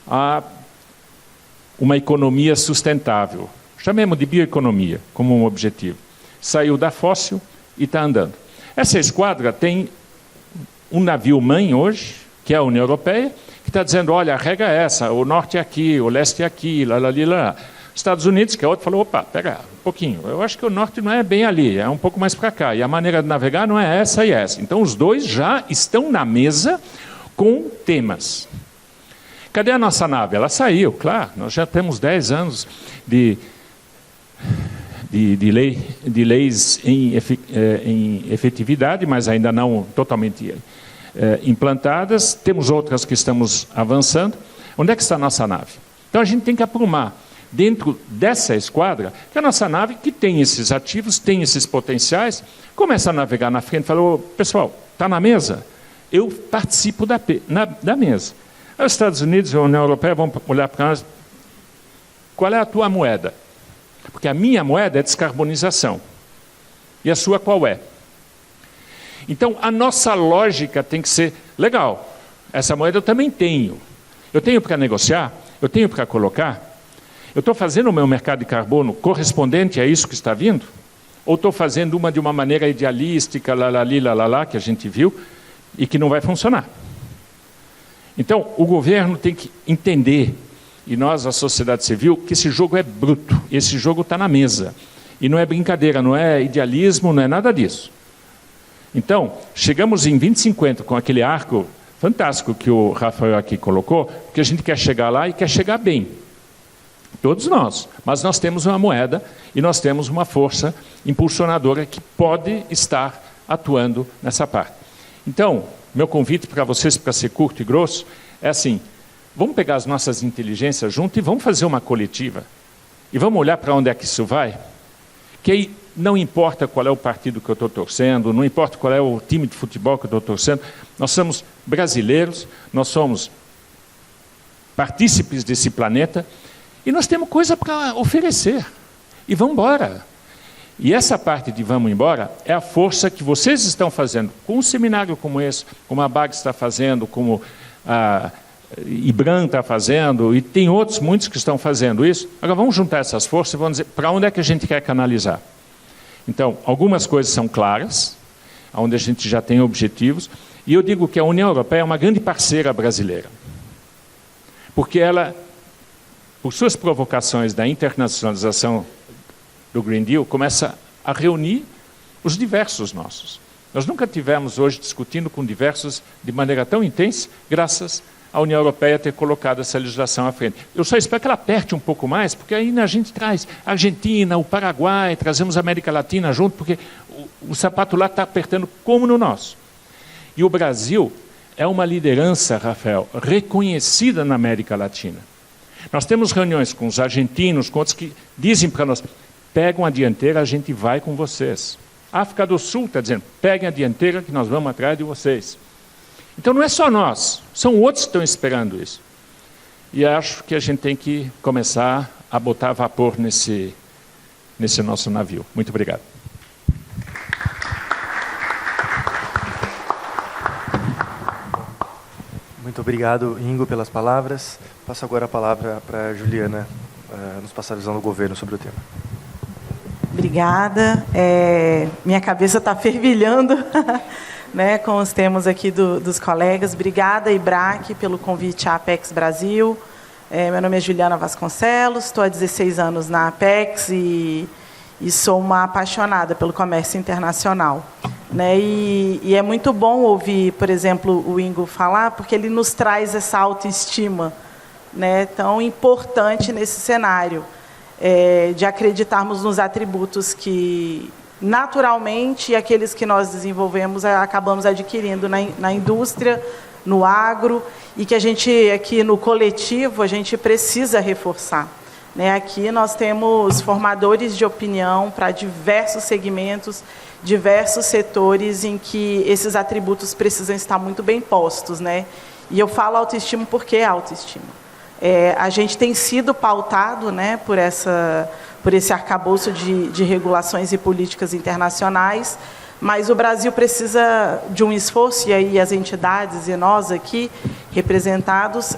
Speaker 3: a uma economia sustentável. Chamemos de bioeconomia como um objetivo. Saiu da fóssil e está andando. Essa esquadra tem um navio-mãe hoje, que é a União Europeia, que está dizendo, olha, a regra é essa, o norte é aqui, o leste é aqui, lá. Estados Unidos, que é outro, falou, opa, pega um pouquinho, eu acho que o norte não é bem ali, é um pouco mais para cá, e a maneira de navegar não é essa e essa. Então, os dois já estão na mesa com temas. Cadê a nossa nave? Ela saiu, claro, nós já temos 10 anos de leis em efetividade, mas ainda não totalmente implantadas. Temos outras que estamos avançando. Onde é que está a nossa nave? Então a gente tem que aprumar dentro dessa esquadra que a nossa nave, que tem esses ativos, tem esses potenciais, começa a navegar na frente e fala, pessoal, está na mesa? Eu participo da mesa. Aí os Estados Unidos e a União Europeia vão olhar para nós, qual é a tua moeda? Porque a minha moeda é descarbonização. E a sua qual é? Então, a nossa lógica tem que ser, legal, essa moeda eu também tenho. Eu tenho para negociar, eu tenho para colocar. Eu estou fazendo o meu mercado de carbono correspondente a isso que está vindo? Ou estou fazendo uma de uma maneira idealística, que a gente viu, e que não vai funcionar? Então, o governo tem que entender, e nós, a sociedade civil, que esse jogo é bruto, esse jogo está na mesa. E não é brincadeira, não é idealismo, não é nada disso. Então, chegamos em 2050 com aquele arco fantástico que o Rafael aqui colocou, porque a gente quer chegar lá e quer chegar bem. Todos nós. Mas nós temos uma moeda e nós temos uma força impulsionadora que pode estar atuando nessa parte. Então, meu convite para vocês, para ser curto e grosso, é assim, vamos pegar as nossas inteligências junto e vamos fazer uma coletiva. E vamos olhar para onde é que isso vai? Que aí não importa qual é o partido que eu estou torcendo, não importa qual é o time de futebol que eu estou torcendo, nós somos brasileiros, nós somos partícipes desse planeta e nós temos coisa para oferecer. E vamos embora. E essa parte de vamos embora é a força que vocês estão fazendo com um seminário como esse, como a BAG está fazendo, como IBRAM está fazendo, e tem outros, muitos que estão fazendo isso. Agora vamos juntar essas forças e vamos dizer para onde é que a gente quer canalizar. Então, algumas coisas são claras, onde a gente já tem objetivos, e eu digo que a União Europeia é uma grande parceira brasileira. Porque ela, por suas provocações da internacionalização do Green Deal, começa a reunir os diversos nossos. Nós nunca tivemos hoje discutindo com diversos de maneira tão intensa, graças à União Europeia ter colocado essa legislação à frente. Eu só espero que ela aperte um pouco mais, porque aí a gente traz a Argentina, o Paraguai, trazemos a América Latina junto, porque o sapato lá está apertando como no nosso. E o Brasil é uma liderança, Rafael, reconhecida na América Latina. Nós temos reuniões com os argentinos, com outros que dizem para nós, pegam a dianteira, a gente vai com vocês. A África do Sul está dizendo, peguem a dianteira que nós vamos atrás de vocês. Então não é só nós, são outros que estão esperando isso. E acho que a gente tem que começar a botar vapor nesse nosso navio. Muito obrigado.
Speaker 1: Muito obrigado, Ingo, pelas palavras. Passo agora a palavra para a Juliana nos passar a visão do governo sobre o tema.
Speaker 4: Obrigada. Minha cabeça está fervilhando né, com os temas aqui dos colegas. Obrigada, IBRAC, pelo convite à Apex Brasil. Meu nome é Juliana Vasconcelos, estou há 16 anos na Apex e sou uma apaixonada pelo comércio internacional. Né? E é muito bom ouvir, por exemplo, o Ingo falar, porque ele nos traz essa autoestima, né, tão importante nesse cenário, de acreditarmos nos atributos que, naturalmente, aqueles que nós desenvolvemos, acabamos adquirindo na indústria, no agro, e que a gente, aqui no coletivo, a gente precisa reforçar. Né? Aqui nós temos formadores de opinião para diversos segmentos, diversos setores em que esses atributos precisam estar muito bem postos. Né? E eu falo autoestima porque é autoestima. A gente tem sido pautado, né, por esse arcabouço de regulações e políticas internacionais, mas o Brasil precisa de um esforço, e aí as entidades e nós aqui, representados,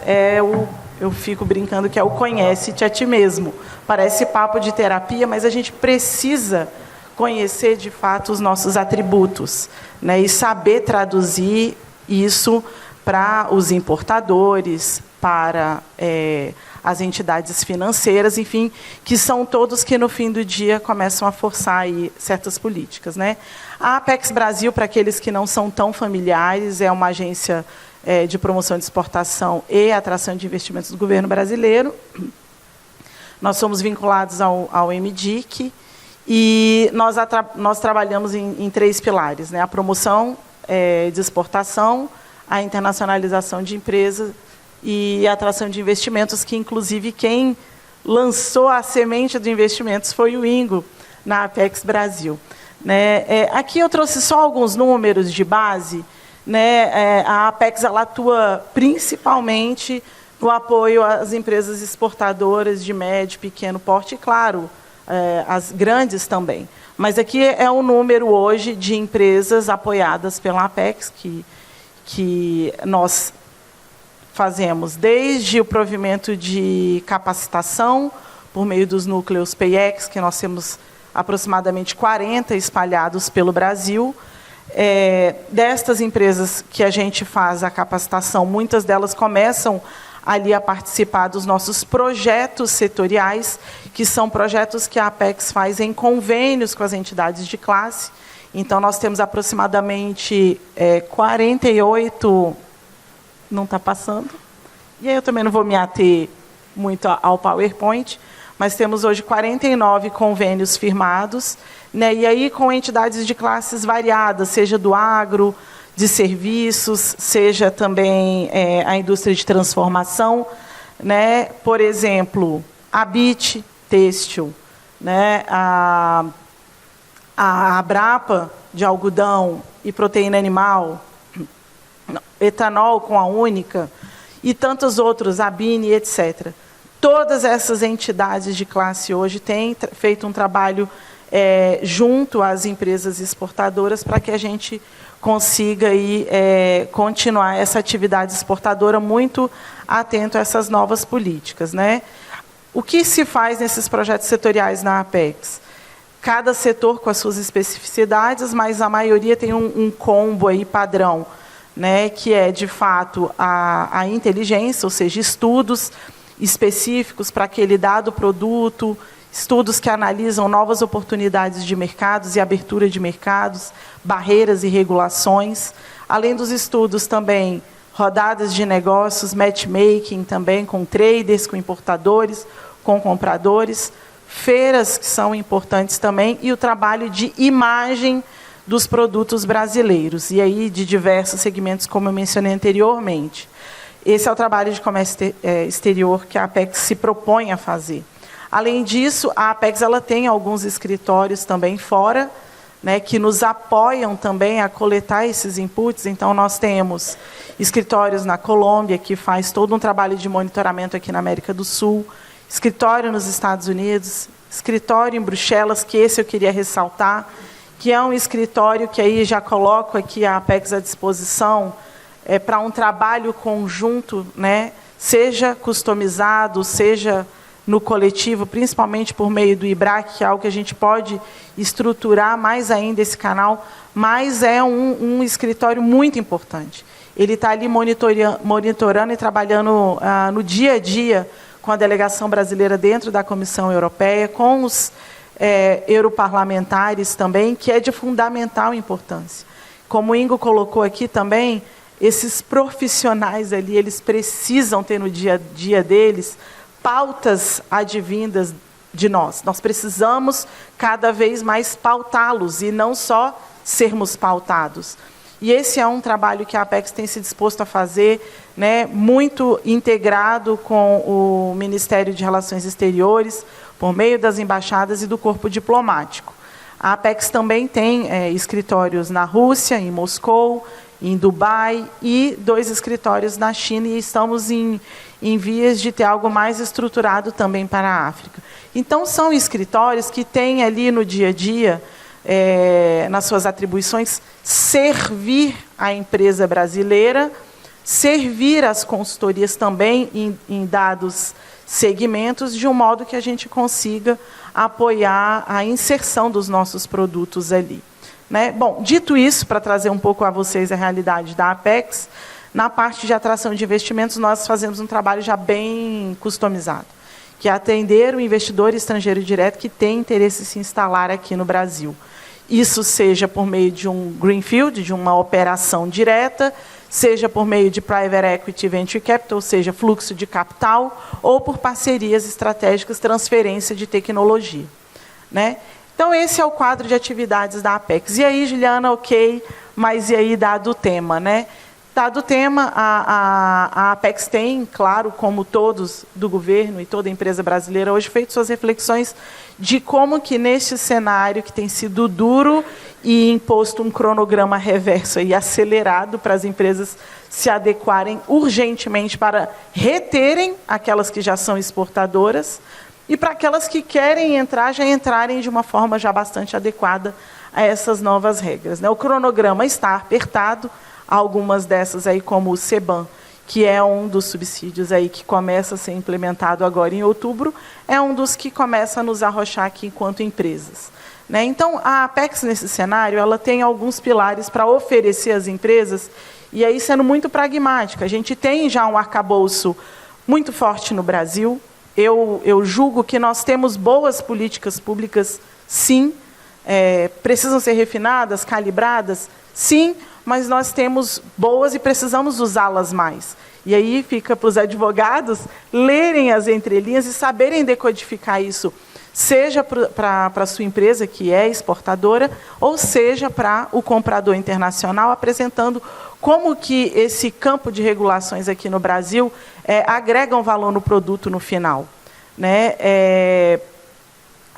Speaker 4: eu fico brincando que é o conhece-te a ti mesmo. Parece papo de terapia, mas a gente precisa conhecer, de fato, os nossos atributos, né, e saber traduzir isso para os importadores, para as entidades financeiras, enfim, que são todos que, no fim do dia, começam a forçar aí certas políticas. Né? A Apex Brasil, para aqueles que não são tão familiares, é uma agência de promoção de exportação e atração de investimentos do governo brasileiro. Nós somos vinculados ao MDIC e nós trabalhamos em 3 pilares. Né? A promoção de exportação, a internacionalização de empresas e a atração de investimentos, que, inclusive, quem lançou a semente de investimentos foi o Ingo, na Apex Brasil. Né? Aqui eu trouxe só alguns números de base. Né? A Apex ela atua principalmente no apoio às empresas exportadoras de médio e pequeno porte, e, claro, as grandes também. Mas aqui é o número hoje de empresas apoiadas pela Apex, que nós fazemos desde o provimento de capacitação por meio dos núcleos PAEX, que nós temos aproximadamente 40 espalhados pelo Brasil. Destas empresas que a gente faz a capacitação, muitas delas começam ali a participar dos nossos projetos setoriais, que são projetos que a Apex faz em convênios com as entidades de classe. Então, nós temos aproximadamente 48... Não está passando. E aí eu também não vou me ater muito ao PowerPoint, mas temos hoje 49 convênios firmados, né? E aí com entidades de classes variadas, seja do agro, de serviços, seja também a indústria de transformação. Né? Por exemplo, a BIT Têxtil, né? A Abrapa, de algodão e proteína animal, etanol com a Única, e tantos outros, a Bini, etc. Todas essas entidades de classe hoje têm feito um trabalho junto às empresas exportadoras para que a gente consiga aí, continuar essa atividade exportadora muito atento a essas novas políticas, né? O que se faz nesses projetos setoriais na Apex? Cada setor com as suas especificidades, mas a maioria tem um combo aí padrão, né, que é, de fato, a inteligência, ou seja, estudos específicos para aquele dado produto, estudos que analisam novas oportunidades de mercados e abertura de mercados, barreiras e regulações, além dos estudos também, rodadas de negócios, matchmaking também com traders, com importadores, com compradores, feiras que são importantes também, e o trabalho de imagem dos produtos brasileiros, e aí de diversos segmentos, como eu mencionei anteriormente. Esse é o trabalho de comércio exterior que a Apex se propõe a fazer. Além disso, a Apex ela tem alguns escritórios também fora, né, que nos apoiam também a coletar esses inputs. Então, nós temos escritórios na Colômbia, que faz todo um trabalho de monitoramento aqui na América do Sul, escritório nos Estados Unidos, escritório em Bruxelas, que esse eu queria ressaltar, que é um escritório que aí já coloco aqui a Apex à disposição para um trabalho conjunto, né, seja customizado, seja no coletivo, principalmente por meio do IBRAC, que é algo que a gente pode estruturar mais ainda esse canal, mas é um escritório muito importante. Ele está ali monitorando e trabalhando no dia a dia com a delegação brasileira dentro da Comissão Europeia, com os europarlamentares também, que é de fundamental importância. Como o Ingo colocou aqui também, esses profissionais ali, eles precisam ter no dia a dia deles pautas advindas de nós. Nós precisamos cada vez mais pautá-los e não só sermos pautados. E esse é um trabalho que a Apex tem se disposto a fazer, né, muito integrado com o Ministério de Relações Exteriores, por meio das embaixadas e do corpo diplomático. A Apex também tem escritórios na Rússia, em Moscou, em Dubai, e 2 escritórios na China, e estamos em vias de ter algo mais estruturado também para a África. Então, são escritórios que têm ali no dia a dia, nas suas atribuições, servir a empresa brasileira, servir as consultorias também em dados segmentos, de um modo que a gente consiga apoiar a inserção dos nossos produtos ali, né? Bom, dito isso, para trazer um pouco a vocês a realidade da Apex, na parte de atração de investimentos, nós fazemos um trabalho já bem customizado, que é atender o investidor estrangeiro direto que tem interesse em se instalar aqui no Brasil. Isso seja por meio de um greenfield, de uma operação direta, seja por meio de private equity venture capital, ou seja, fluxo de capital, ou por parcerias estratégicas, transferência de tecnologia, né? Então, esse é o quadro de atividades da Apex. E aí, Juliana, ok, mas e aí, dado o tema, né? Dado o tema, a Apex tem, claro, como todos do governo e toda empresa brasileira hoje, feito suas reflexões de como que neste cenário que tem sido duro e imposto um cronograma reverso e acelerado para as empresas se adequarem urgentemente para reterem aquelas que já são exportadoras e para aquelas que querem entrar, já entrarem de uma forma já bastante adequada a essas novas regras, né? O cronograma está apertado, algumas dessas aí, como o CBAM, que é um dos subsídios aí que começa a ser implementado agora em outubro, é um dos que começa a nos arrochar aqui enquanto empresas, né? Então, a Apex, nesse cenário, ela tem alguns pilares para oferecer às empresas, e aí sendo muito pragmática. A gente tem já um arcabouço muito forte no Brasil. Eu julgo que nós temos boas políticas públicas, sim, precisam ser refinadas, calibradas, sim, mas nós temos boas e precisamos usá-las mais. E aí fica para os advogados lerem as entrelinhas e saberem decodificar isso, seja para a sua empresa, que é exportadora, ou seja para o comprador internacional, apresentando como que esse campo de regulações aqui no Brasil agregam valor no produto no final, né?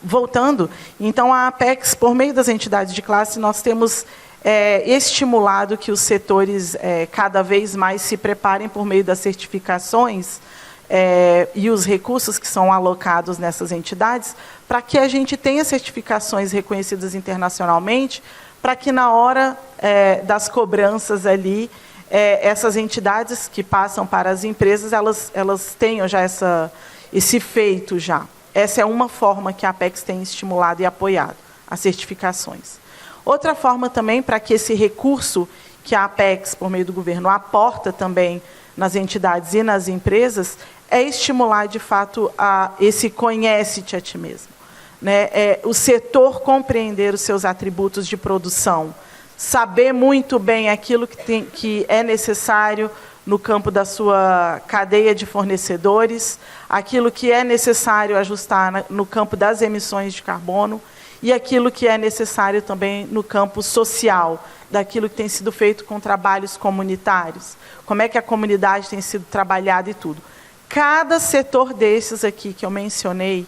Speaker 4: Voltando, então, a Apex, por meio das entidades de classe, nós temos estimulado que os setores cada vez mais se preparem por meio das certificações e os recursos que são alocados nessas entidades, para que a gente tenha certificações reconhecidas internacionalmente, para que na hora das cobranças ali, essas entidades que passam para as empresas, elas tenham já esse feito já. Essa é uma forma que a Apex tem estimulado e apoiado, as certificações. Outra forma também, para que esse recurso que a Apex, por meio do governo, aporta também nas entidades e nas empresas, é estimular, de fato, esse conhece-te a ti mesmo. Né? O setor compreender os seus atributos de produção, saber muito bem aquilo que é necessário no campo da sua cadeia de fornecedores, aquilo que é necessário ajustar no campo das emissões de carbono e aquilo que é necessário também no campo social, daquilo que tem sido feito com trabalhos comunitários, como é que a comunidade tem sido trabalhada e tudo. Cada setor desses aqui que eu mencionei,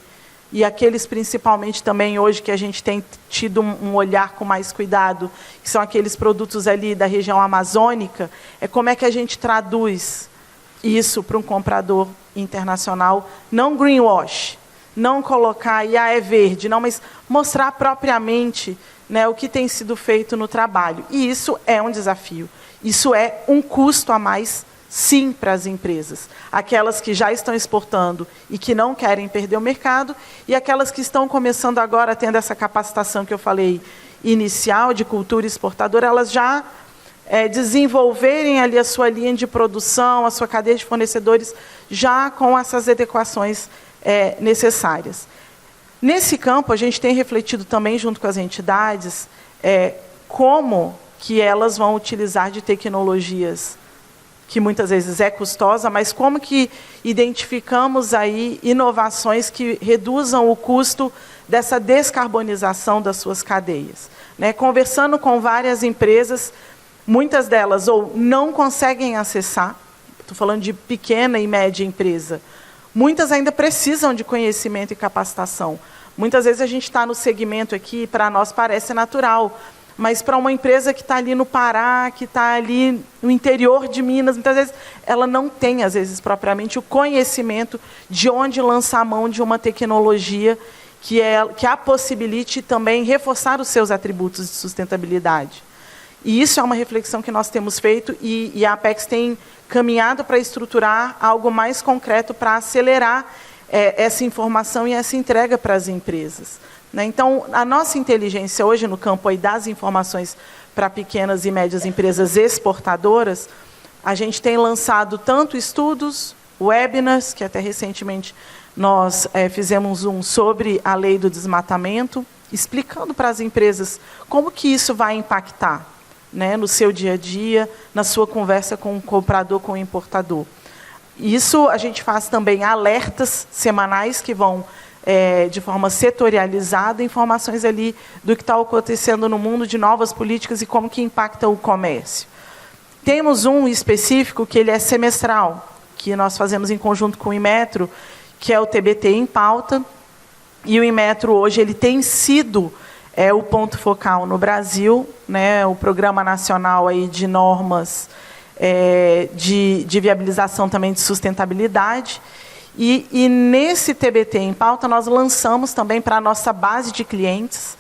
Speaker 4: e aqueles principalmente também hoje que a gente tem tido um olhar com mais cuidado, que são aqueles produtos ali da região amazônica, é como é que a gente traduz isso para um comprador internacional, não greenwash, não colocar, é verde, não, mas mostrar propriamente, né, o que tem sido feito no trabalho. E isso é um desafio, isso é um custo a mais, sim, para as empresas. Aquelas que já estão exportando e que não querem perder o mercado, e aquelas que estão começando agora, tendo essa capacitação que eu falei inicial de cultura exportadora, elas já desenvolverem ali a sua linha de produção, a sua cadeia de fornecedores, já com essas adequações necessárias. Nesse campo, a gente tem refletido também, junto com as entidades, como que elas vão utilizar de tecnologias que muitas vezes é custosa, mas como que identificamos aí inovações que reduzam o custo dessa descarbonização das suas cadeias. Né? Conversando com várias empresas, muitas delas ou não conseguem acessar, estou falando de pequena e média empresa, muitas ainda precisam de conhecimento e capacitação. Muitas vezes a gente está no segmento aqui, para nós parece natural, mas para uma empresa que está ali no Pará, que está ali no interior de Minas, muitas vezes ela não tem, às vezes, propriamente o conhecimento de onde lançar a mão de uma tecnologia que a possibilite também reforçar os seus atributos de sustentabilidade. E isso é uma reflexão que nós temos feito e a Apex tem caminhado para estruturar algo mais concreto para acelerar essa informação e essa entrega para as empresas. Então, a nossa inteligência hoje no campo aí das informações para pequenas e médias empresas exportadoras, a gente tem lançado tanto estudos, webinars, que até recentemente nós fizemos um sobre a lei do desmatamento, explicando para as empresas como que isso vai impactar, né, no seu dia a dia, na sua conversa com o comprador, com o importador. Isso a gente faz também alertas semanais que vão de forma setorializada, informações ali do que está acontecendo no mundo, de novas políticas e como que impacta o comércio. Temos um específico que ele é semestral, que nós fazemos em conjunto com o Inmetro, que é o TBT em pauta, e o Inmetro hoje ele tem sido o ponto focal no Brasil, né, o Programa Nacional aí de Normas de viabilização também de sustentabilidade. E nesse TBT em pauta, nós lançamos também para a nossa base de clientes,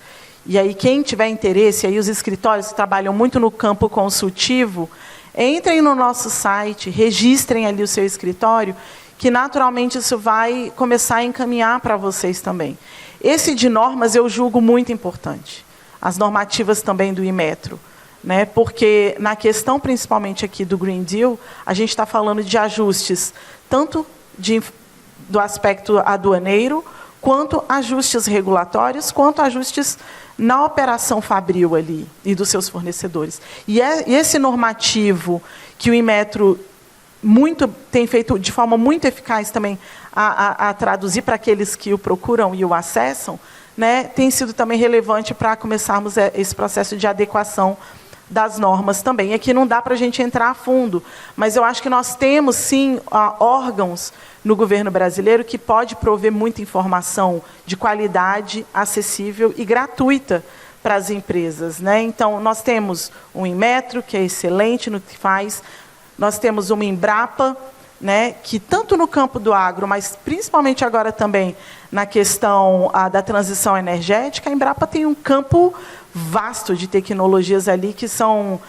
Speaker 4: e aí quem tiver interesse, aí os escritórios que trabalham muito no campo consultivo, entrem no nosso site, registrem ali o seu escritório, que naturalmente isso vai começar a encaminhar para vocês também. Esse de normas eu julgo muito importante, as normativas também do Inmetro, né? Porque na questão principalmente aqui do Green Deal, a gente está falando de ajustes, tanto do aspecto aduaneiro, quanto ajustes regulatórios, quanto ajustes na operação fabril ali e dos seus fornecedores. E esse normativo que o Inmetro tem feito de forma muito eficaz também a traduzir para aqueles que o procuram e o acessam, né, tem sido também relevante para começarmos esse processo de adequação das normas também. Aqui não dá para a gente entrar a fundo, mas eu acho que nós temos, sim, órgãos no governo brasileiro que pode prover muita informação de qualidade, acessível e gratuita para as empresas. Né? Então, nós temos um Inmetro, que é excelente no que faz, nós temos uma Embrapa, né, que tanto no campo do agro, mas principalmente agora também na questão da transição energética, a Embrapa tem um campo vasto de tecnologias ali que são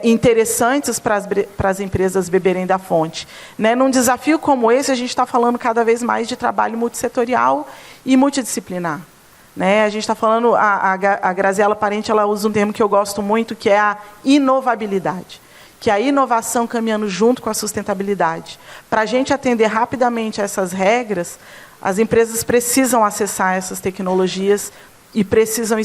Speaker 4: interessantes para as empresas beberem da fonte. Né? Num desafio como esse, a gente está falando cada vez mais de trabalho multissetorial e multidisciplinar. Né? A gente está falando, a Graziela Parente, ela usa um termo que eu gosto muito, que é a inovabilidade, que é a inovação caminhando junto com a sustentabilidade. Para a gente atender rapidamente a essas regras, as empresas precisam acessar essas tecnologias e precisam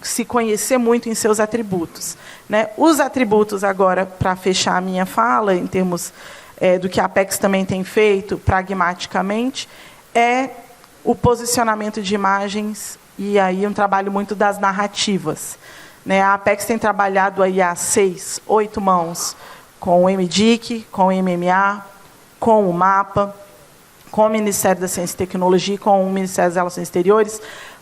Speaker 4: se conhecer muito em seus atributos. Né? Os atributos, agora, para fechar a minha fala, em termos do que a Apex também tem feito, pragmaticamente, é o posicionamento de imagens e aí um trabalho muito das narrativas. Né? A Apex tem trabalhado aí há 6, 8 mãos com o MDIC, com o MMA, com o MAPA, com o Ministério da Ciência e Tecnologia, com o Ministério das Relações Exteriores,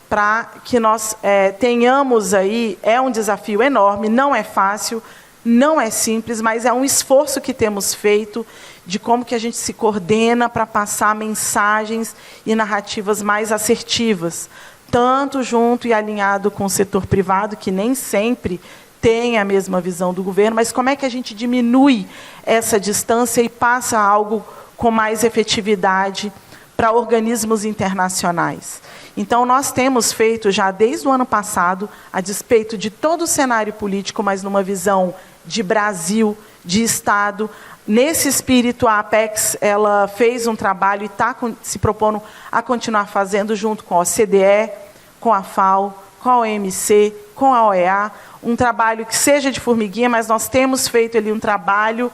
Speaker 4: para que nós tenhamos aí, é um desafio enorme, não é fácil, não é simples, mas é um esforço que temos feito de como que a gente se coordena para passar mensagens e narrativas mais assertivas, tanto junto e alinhado com o setor privado, que nem sempre tem a mesma visão do governo, mas como é que a gente diminui essa distância e passa algo com mais efetividade para organismos internacionais. Então, nós temos feito, já desde o ano passado, a despeito de todo o cenário político, mas numa visão de Brasil, de Estado. Nesse espírito, a Apex ela fez um trabalho e está se propondo a continuar fazendo, junto com a OCDE, com a FAO, com a OMC, com a OEA, um trabalho que seja de formiguinha, mas nós temos feito ali um trabalho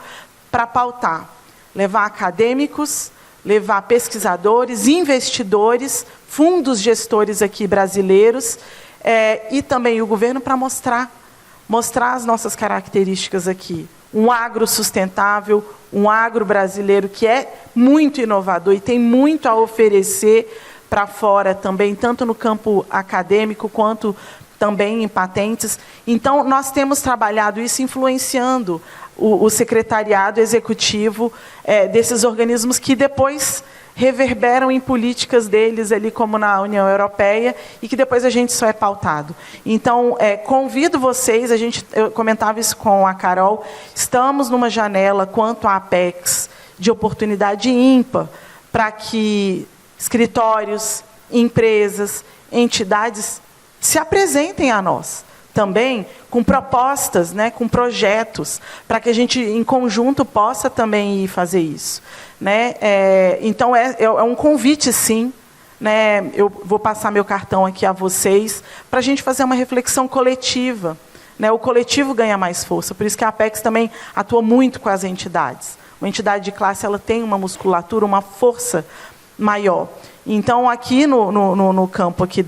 Speaker 4: para pautar, levar acadêmicos, levar pesquisadores, investidores, fundos gestores aqui brasileiros, e também o governo para mostrar as nossas características aqui. Um agro sustentável, um agro brasileiro que é muito inovador e tem muito a oferecer para fora também, tanto no campo acadêmico quanto também em patentes. Então, nós temos trabalhado isso influenciando o secretariado executivo desses organismos que depois reverberam em políticas deles, ali como na União Europeia, e que depois a gente só é pautado. Então, convido vocês, eu comentava isso com a Carol, estamos numa janela quanto à Apex de oportunidade ímpar para que escritórios, empresas, entidades se apresentem a nós também com propostas, né, com projetos, para que a gente, em conjunto, possa também ir fazer isso. Né? Então, é um convite, sim. Né? Eu vou passar meu cartão aqui a vocês, para a gente fazer uma reflexão coletiva. Né? O coletivo ganha mais força, por isso que a Apex também atua muito com as entidades. Uma entidade de classe ela tem uma musculatura, uma força maior. Então, aqui no campo aqui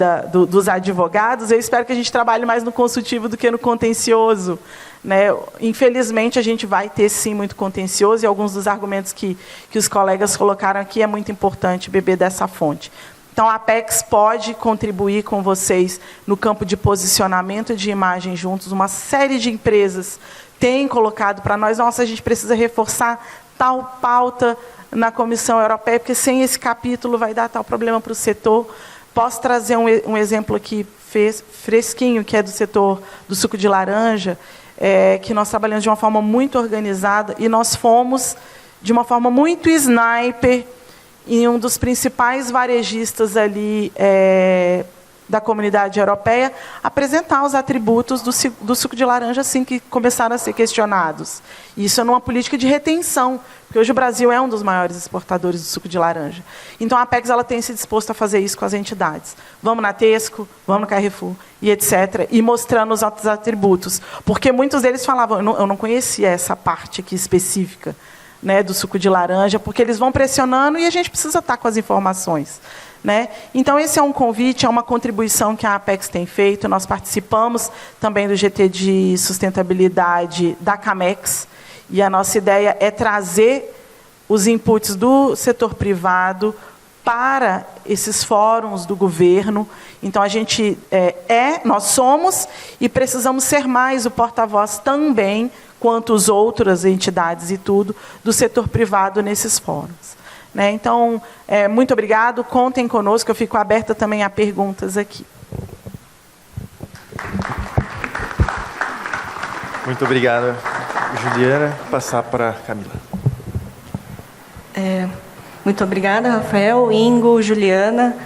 Speaker 4: dos advogados, eu espero que a gente trabalhe mais no consultivo do que no contencioso. Né? Infelizmente, a gente vai ter, sim, muito contencioso, e alguns dos argumentos que os colegas colocaram aqui é muito importante beber dessa fonte. Então, a Apex pode contribuir com vocês no campo de posicionamento de imagem juntos. Uma série de empresas tem colocado para nós, nossa, a gente precisa reforçar tal pauta na Comissão Europeia, porque sem esse capítulo vai dar tal problema para o setor. Posso trazer um exemplo aqui fresquinho, que é do setor do suco de laranja, que nós trabalhamos de uma forma muito organizada, e nós fomos, de uma forma muito sniper, em um dos principais varejistas ali da comunidade europeia, apresentar os atributos do suco de laranja, assim que começaram a ser questionados. Isso é numa política de retenção, porque hoje o Brasil é um dos maiores exportadores do suco de laranja. Então, a Apex ela tem se disposto a fazer isso com as entidades. Vamos na Tesco, vamos no Carrefour, e etc., e mostrando os outros atributos. Porque muitos deles falavam, eu não conhecia essa parte aqui específica, né, do suco de laranja, porque eles vão pressionando e a gente precisa estar com as informações. Né? Então, esse é um convite, é uma contribuição que a Apex tem feito. Nós participamos também do GT de Sustentabilidade da Camex, e a nossa ideia é trazer os inputs do setor privado para esses fóruns do governo. Então, a gente nós somos e precisamos ser mais o porta-voz também quanto as outras entidades e tudo do setor privado nesses fóruns. Né? Então, muito obrigado, contem conosco, eu fico aberta também a perguntas aqui.
Speaker 1: Muito obrigado, Juliana. Passar para a Camila.
Speaker 5: Muito obrigada, Rafael, Ingo, Juliana.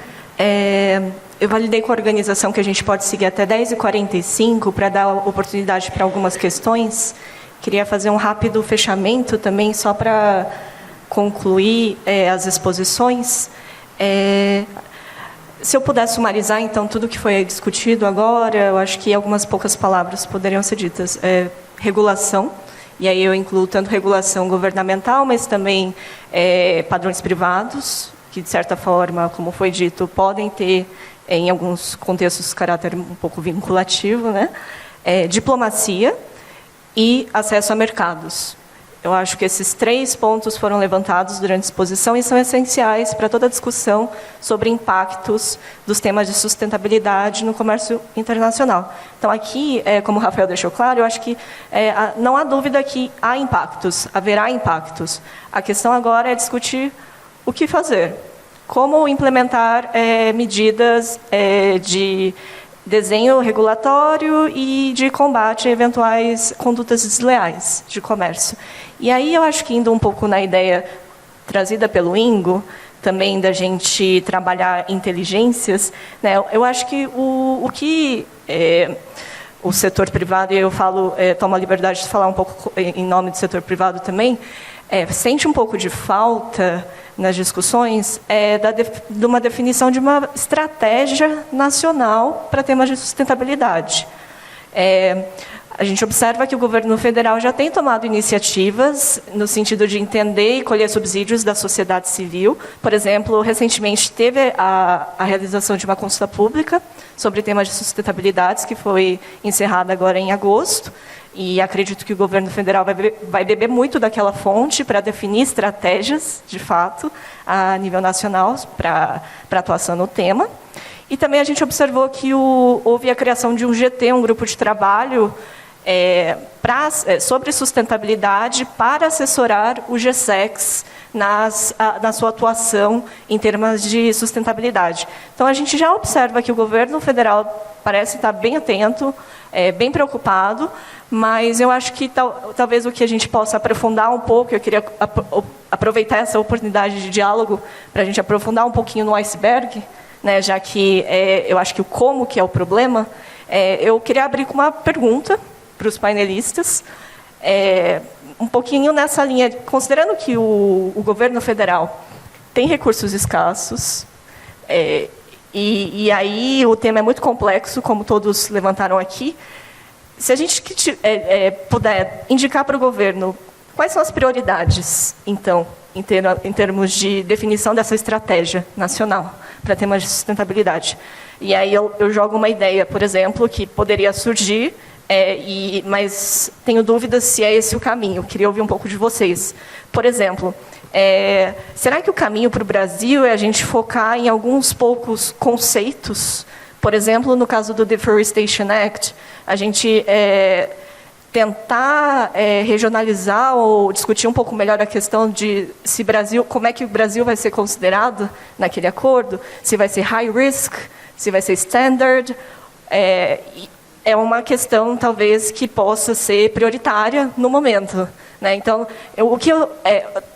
Speaker 5: Eu validei com a organização que a gente pode seguir até 10h45 para dar oportunidade para algumas questões. Queria fazer um rápido fechamento também, só para concluir as exposições. Se eu pudesse sumarizar, então, tudo que foi discutido agora, eu acho que algumas poucas palavras poderiam ser ditas. Regulação, e aí eu incluo tanto regulação governamental, mas também padrões privados, que, de certa forma, como foi dito, podem ter, em alguns contextos, caráter um pouco vinculativo, né? Diplomacia e acesso a mercados. Eu acho que esses 3 pontos foram levantados durante a exposição e são essenciais para toda a discussão sobre impactos dos temas de sustentabilidade no comércio internacional. Então, aqui, como o Rafael deixou claro, eu acho que não há dúvida que há impactos, haverá impactos. A questão agora é discutir o que fazer, como implementar medidas de desenho regulatório e de combate a eventuais condutas desleais de comércio. E aí eu acho que, indo um pouco na ideia trazida pelo Ingo, também da gente trabalhar inteligências, né, eu acho que o que o setor privado, e eu falo, tomo a liberdade de falar um pouco em nome do setor privado também, sente um pouco de falta nas discussões de uma definição de uma estratégia nacional para temas de sustentabilidade. A gente observa que o governo federal já tem tomado iniciativas no sentido de entender e colher subsídios da sociedade civil. Por exemplo, recentemente teve a realização de uma consulta pública sobre temas de sustentabilidade, que foi encerrada agora em agosto. E acredito que o governo federal vai beber muito daquela fonte para definir estratégias, de fato, a nível nacional, para atuação no tema. E também a gente observou que houve a criação de um GT, um grupo de trabalho, sobre sustentabilidade para assessorar o GSEX na sua atuação em termos de sustentabilidade. Então, a gente já observa que o governo federal parece estar bem atento, bem preocupado, mas eu acho que talvez o que a gente possa aprofundar um pouco, eu queria aproveitar essa oportunidade de diálogo para a gente aprofundar um pouquinho no iceberg, né, já que eu acho que o como que é o problema, eu queria abrir com uma pergunta para os painelistas, um pouquinho nessa linha, considerando que o governo federal tem recursos escassos, e aí o tema é muito complexo, como todos levantaram aqui, se a gente puder indicar para o governo quais são as prioridades, então, em termos de definição dessa estratégia nacional para temas de sustentabilidade. E aí eu jogo uma ideia, por exemplo, que poderia surgir, mas tenho dúvidas se é esse o caminho. Queria ouvir um pouco de vocês. Por exemplo, será que o caminho para o Brasil é a gente focar em alguns poucos conceitos? Por exemplo, no caso do Deforestation Act, a gente tentar regionalizar ou discutir um pouco melhor a questão de como é que o Brasil vai ser considerado naquele acordo, se vai ser high risk, se vai ser standard. É uma questão, talvez, que possa ser prioritária no momento, né? Então,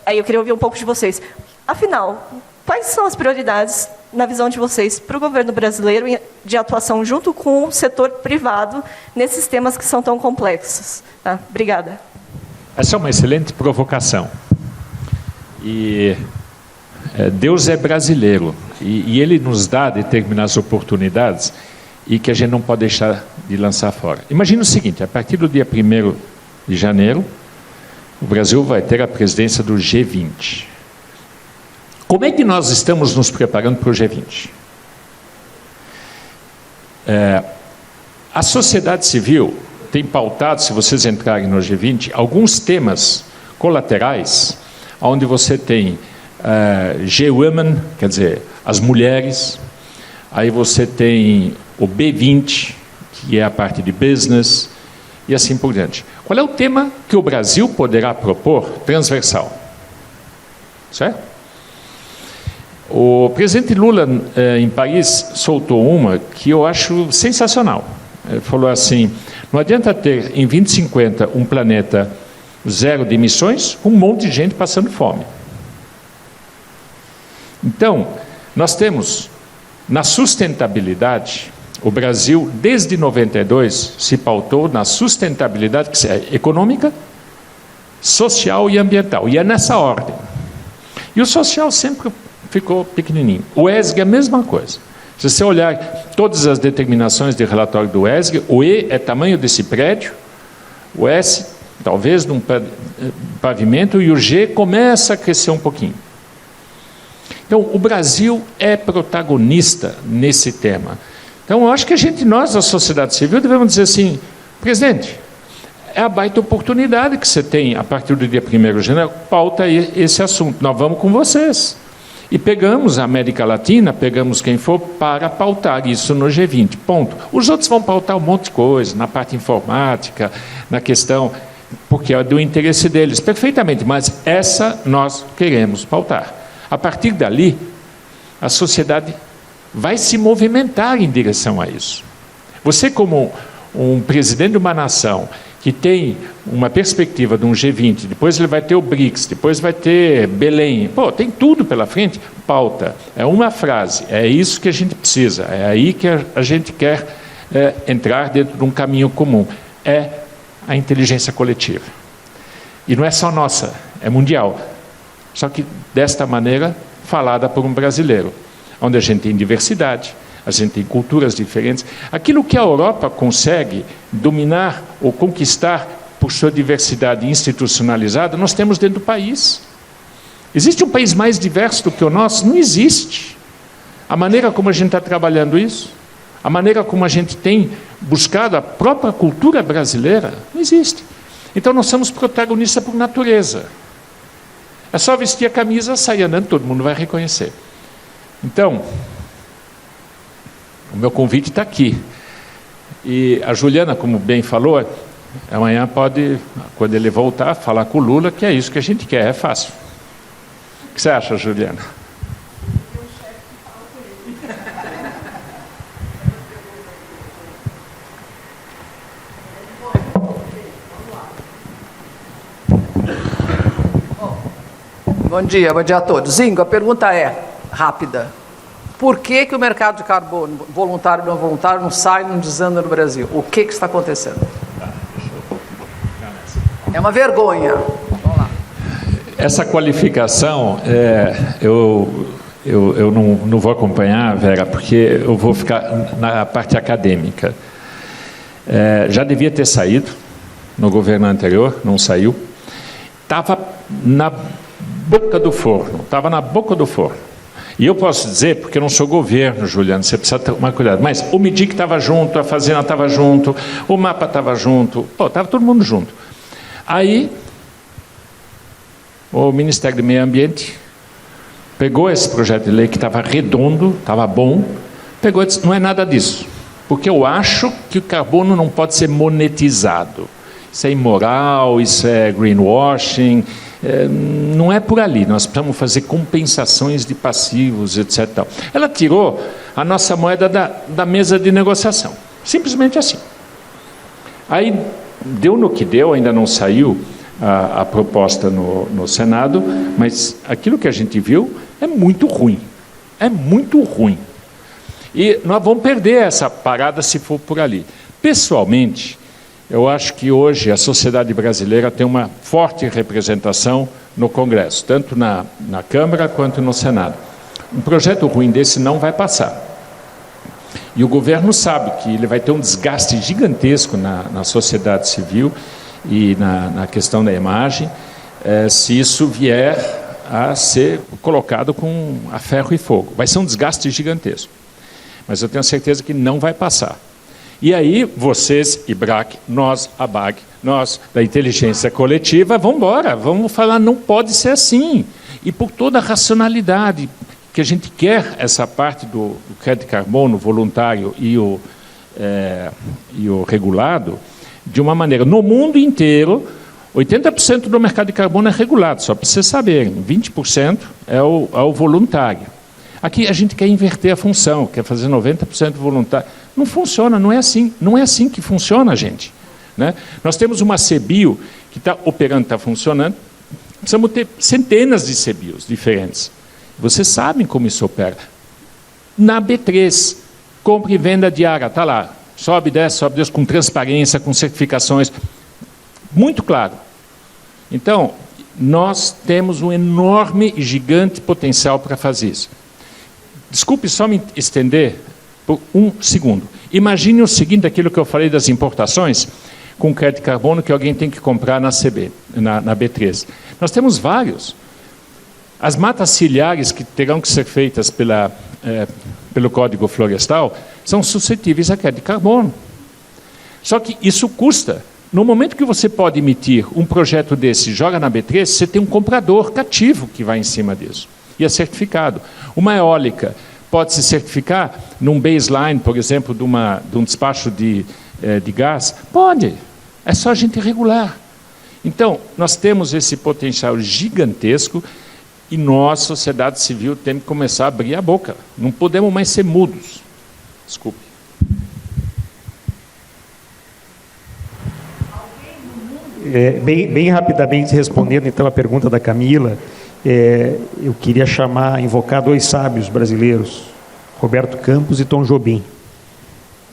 Speaker 5: aí eu queria ouvir um pouco de vocês. Afinal, quais são as prioridades, na visão de vocês, para o governo brasileiro de atuação junto com o setor privado nesses temas que são tão complexos? Tá? Obrigada.
Speaker 3: Essa é uma excelente provocação. E Deus é brasileiro, e Ele nos dá determinadas oportunidades e que a gente não pode deixar de lançar fora. Imagina o seguinte, a partir do dia 1º de janeiro, o Brasil vai ter a presidência do G20. Como é que nós estamos nos preparando para o G20? A sociedade civil tem pautado, se vocês entrarem no G20, alguns temas colaterais, onde você tem G-Women, quer dizer, as mulheres, aí você tem o B20, que é a parte de business, e assim por diante. Qual é o tema que o Brasil poderá propor transversal? Certo? O presidente Lula, em Paris, soltou uma que eu acho sensacional. Ele falou assim, não adianta ter, em 2050, um planeta zero de emissões, com um monte de gente passando fome. Então, nós temos, na sustentabilidade, o Brasil, desde 92, se pautou na sustentabilidade que é econômica, social e ambiental. E é nessa ordem. E o social sempre ficou pequenininho. O ESG é a mesma coisa. Se você olhar todas as determinações de relatório do ESG, o E é tamanho desse prédio, o S, talvez, num pavimento, e o G começa a crescer um pouquinho. Então, o Brasil é protagonista nesse tema. Então, eu acho que nós, a sociedade civil, devemos dizer assim, presidente, é a baita oportunidade que você tem, a partir do dia 1º de janeiro, pauta esse assunto. Nós vamos com vocês. E pegamos a América Latina, pegamos quem for, para pautar isso no G20, ponto. Os outros vão pautar um monte de coisa, na parte informática, na questão, porque é do interesse deles, perfeitamente, mas essa nós queremos pautar. A partir dali, a sociedade vai se movimentar em direção a isso. Você, como um presidente de uma nação, que tem uma perspectiva de um G20, depois ele vai ter o BRICS, depois vai ter Belém, tem tudo pela frente, pauta, é uma frase, é isso que a gente precisa, é aí que a gente quer entrar dentro de um caminho comum, é a inteligência coletiva. E não é só nossa, é mundial, só que desta maneira falada por um brasileiro, onde a gente tem diversidade, a gente tem culturas diferentes. Aquilo que a Europa consegue dominar ou conquistar por sua diversidade institucionalizada, nós temos dentro do país. Existe um país mais diverso do que o nosso? Não existe. A maneira como a gente está trabalhando isso, a maneira como a gente tem buscado a própria cultura brasileira, não existe. Então nós somos protagonistas por natureza. É só vestir a camisa, sair andando, todo mundo vai reconhecer. Então, o meu convite está aqui. E a Juliana, como bem falou, amanhã pode, quando ele voltar, falar com o Lula, que é isso que a gente quer, é fácil. O que você acha, Juliana?
Speaker 6: Bom dia a todos. Zingo, a pergunta é rápida. Por que o mercado de carbono, voluntário ou não voluntário, não sai, não desanda no Brasil? O que está acontecendo? É uma vergonha. Vamos lá.
Speaker 3: Essa qualificação, eu não vou acompanhar, Vera, porque eu vou ficar na parte acadêmica. Já devia ter saído no governo anterior, não saiu. Estava na boca do forno, E eu posso dizer, porque eu não sou governo, Juliano, você precisa tomar cuidado, mas o MIDIC estava junto, a Fazenda estava junto, o MAPA estava junto, estava todo mundo junto. Aí, o Ministério do Meio Ambiente pegou esse projeto de lei que estava redondo, estava bom, pegou e disse, não é nada disso, porque eu acho que o carbono não pode ser monetizado. Isso é imoral, isso é greenwashing, não é por ali, nós precisamos fazer compensações de passivos, etc. Ela tirou a nossa moeda da mesa de negociação, simplesmente assim. Aí deu no que deu, ainda não saiu a proposta no Senado, mas aquilo que a gente viu é muito ruim, E nós vamos perder essa parada se for por ali. Pessoalmente, eu acho que hoje a sociedade brasileira tem uma forte representação no Congresso, tanto na Câmara quanto no Senado. Um projeto ruim desse não vai passar. E o governo sabe que ele vai ter um desgaste gigantesco na sociedade civil e na questão da imagem, se isso vier a ser colocado a ferro e fogo. Vai ser um desgaste gigantesco. Mas eu tenho certeza que não vai passar. E aí, vocês, IBRAC, nós, ABAG, nós, da inteligência coletiva, vamos embora, vamos falar, não pode ser assim. E por toda a racionalidade, que a gente quer essa parte do crédito de carbono voluntário e o regulado, de uma maneira. No mundo inteiro, 80% do mercado de carbono é regulado, só para vocês saberem, 20% é o voluntário. Aqui a gente quer inverter a função, quer fazer 90% voluntário. Não funciona, não é assim. Não é assim que funciona, gente. Né? Nós temos uma CBio que está operando, está funcionando. Precisamos ter centenas de CBios diferentes. Vocês sabem como isso opera. Na B3, compra e venda diária, está lá. Sobe, desce, com transparência, com certificações. Muito claro. Então, nós temos um enorme e gigante potencial para fazer isso. Desculpe só me estender por um segundo. Imagine o seguinte, aquilo que eu falei das importações, com crédito de carbono que alguém tem que comprar na B3. Nós temos vários. As matas ciliares que terão que ser feitas pelo Código Florestal são suscetíveis a crédito de carbono. Só que isso custa. No momento que você pode emitir um projeto desse, joga na B3, você tem um comprador cativo que vai em cima disso. E é certificado. Uma eólica pode se certificar num baseline, por exemplo, de um despacho de gás? Pode. É só a gente regular. Então, nós temos esse potencial gigantesco e nós, sociedade civil, temos que começar a abrir a boca. Não podemos mais ser mudos. Desculpe.
Speaker 2: Bem rapidamente respondendo então a pergunta da Camila, eu queria invocar dois sábios brasileiros, Roberto Campos e Tom Jobim.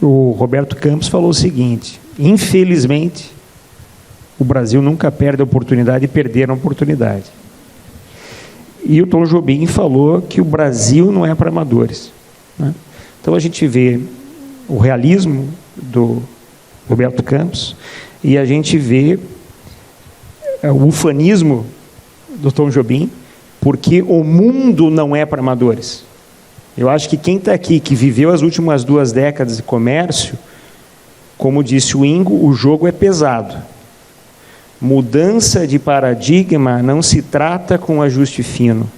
Speaker 2: O Roberto Campos falou o seguinte: infelizmente, o Brasil nunca perde a oportunidade de perder a oportunidade. E o Tom Jobim falou que o Brasil não é para amadores. Né? Então a gente vê o realismo do Roberto Campos e a gente vê o ufanismo do Tom Jobim, porque o mundo não é para amadores. Eu acho que quem está aqui, que viveu as últimas 2 décadas de comércio, como disse o Ingo, o jogo é pesado. Mudança de paradigma não se trata com ajuste fino,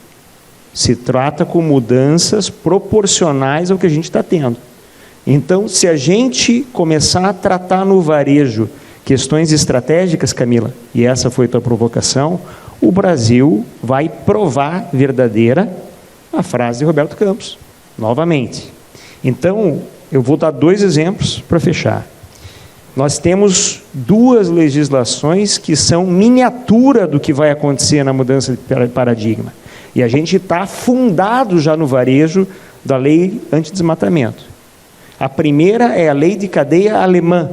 Speaker 2: se trata com mudanças proporcionais ao que a gente está tendo. Então, se a gente começar a tratar no varejo questões estratégicas, Camila, e essa foi a tua provocação, o Brasil vai provar verdadeira a frase de Roberto Campos, novamente. Então, eu vou dar 2 exemplos para fechar. Nós temos 2 legislações que são miniatura do que vai acontecer na mudança de paradigma. E a gente está afundado já no varejo da lei antidesmatamento. A primeira é a lei de cadeia alemã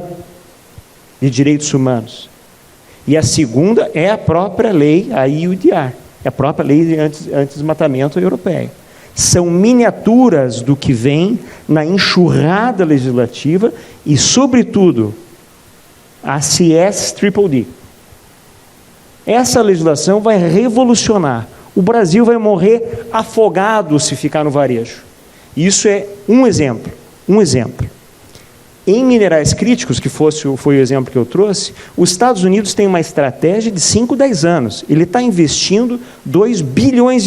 Speaker 2: de direitos humanos. E a segunda é a própria lei, a EUDR, a própria lei de antidesmatamento europeia. São miniaturas do que vem na enxurrada legislativa e, sobretudo, a CSDDD. Essa legislação vai revolucionar. O Brasil vai morrer afogado se ficar no varejo. Isso é um exemplo. Um exemplo. Em minerais críticos, que foi o exemplo que eu trouxe, os Estados Unidos têm uma estratégia de 5, 10 anos. Ele está investindo $2 bilhões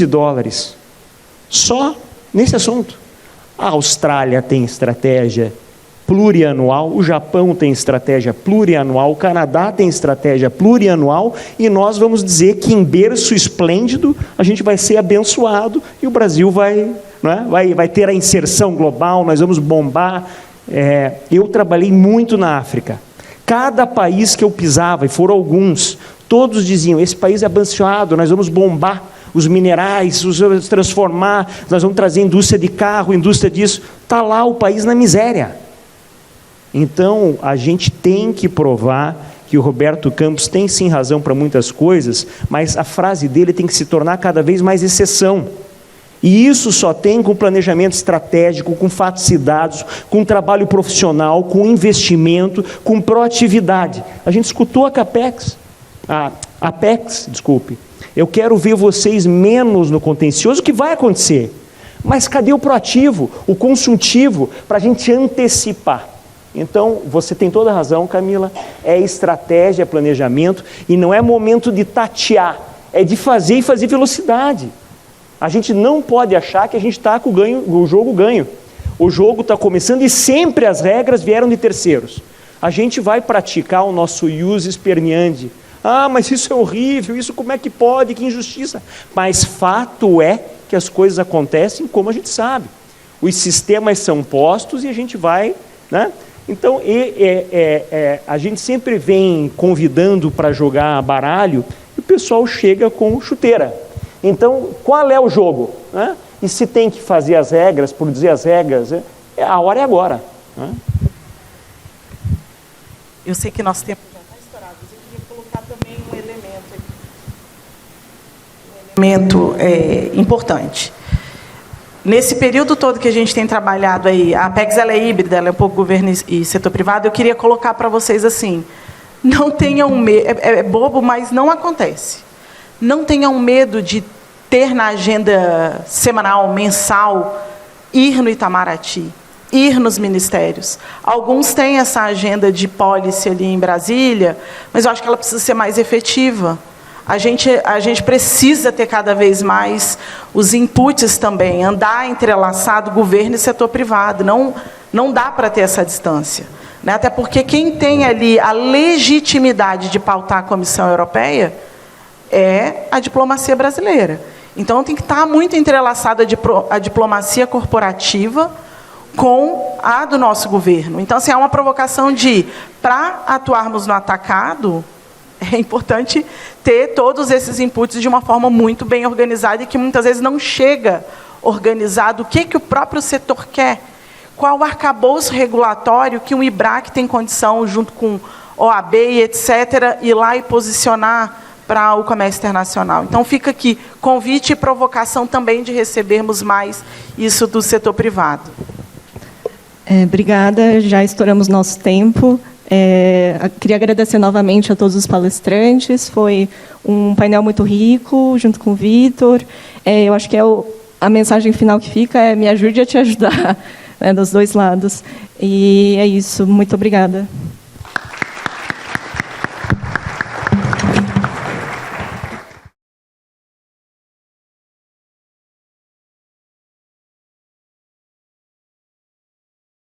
Speaker 2: só nesse assunto. A Austrália tem estratégia plurianual, o Japão tem estratégia plurianual, o Canadá tem estratégia plurianual, e nós vamos dizer que em berço esplêndido a gente vai ser abençoado e o Brasil vai ter a inserção global, nós vamos bombar. Eu trabalhei muito na África. Cada país que eu pisava, e foram alguns, todos diziam: esse país é abençoado, nós vamos bombar os minerais, vamos transformar, nós vamos trazer indústria de carro, indústria disso. Está lá o país na miséria. Então, a gente tem que provar que o Roberto Campos tem sim razão para muitas coisas, mas a frase dele tem que se tornar cada vez mais exceção. E isso só tem com planejamento estratégico, com fatos e dados, com trabalho profissional, com investimento, com proatividade. A gente escutou a Apex, desculpe. Eu quero ver vocês menos no contencioso, que vai acontecer. Mas cadê o proativo, o consultivo, para a gente antecipar? Então, você tem toda a razão, Camila, é estratégia, é planejamento, e não é momento de tatear, é de fazer e fazer velocidade. A gente não pode achar que a gente está com o jogo ganho. O jogo está começando e sempre as regras vieram de terceiros. a gente vai praticar o nosso ius esperneandi. Ah, mas isso é horrível, isso como é que pode, que injustiça. Mas fato é que as coisas acontecem como a gente sabe. Os sistemas são postos e a gente vai, né? Então, a gente sempre vem convidando para jogar baralho e o pessoal chega com chuteira. Então, qual é o jogo? Né? E se tem que fazer as regras, produzir as regras, a hora é agora. Né?
Speaker 4: Eu sei que nosso tempo já está estourado, mas eu queria colocar também um elemento importante. Nesse período todo que a gente tem trabalhado aí, a Apex ela é híbrida, ela é um pouco governo e setor privado, eu queria colocar para vocês assim, não tenham medo, é bobo, mas não acontece. Não tenham medo de ter na agenda semanal, mensal, ir no Itamaraty, ir nos ministérios. Alguns têm essa agenda de policy ali em Brasília, mas eu acho que ela precisa ser mais efetiva. A gente precisa ter cada vez mais os inputs também, andar entrelaçado governo e setor privado. Não dá para ter essa distância, né? Até porque quem tem ali a legitimidade de pautar a Comissão Europeia é a diplomacia brasileira. Então, tem que estar muito entrelaçada a diplomacia corporativa com a do nosso governo. Então, assim, é uma provocação para atuarmos no atacado, é importante ter todos esses inputs de uma forma muito bem organizada e que muitas vezes não chega organizado o que o próprio setor quer. Qual o arcabouço regulatório que o IBRAC tem condição, junto com OAB e etc., ir lá e posicionar para o comércio internacional. Então, fica aqui convite e provocação também de recebermos mais isso do setor privado.
Speaker 5: Obrigada, já estouramos nosso tempo. Queria agradecer novamente a todos os palestrantes, foi um painel muito rico, junto com o Vitor. Eu acho que a mensagem final que fica é: me ajude a te ajudar, né, dos dois lados. E é isso, muito obrigada.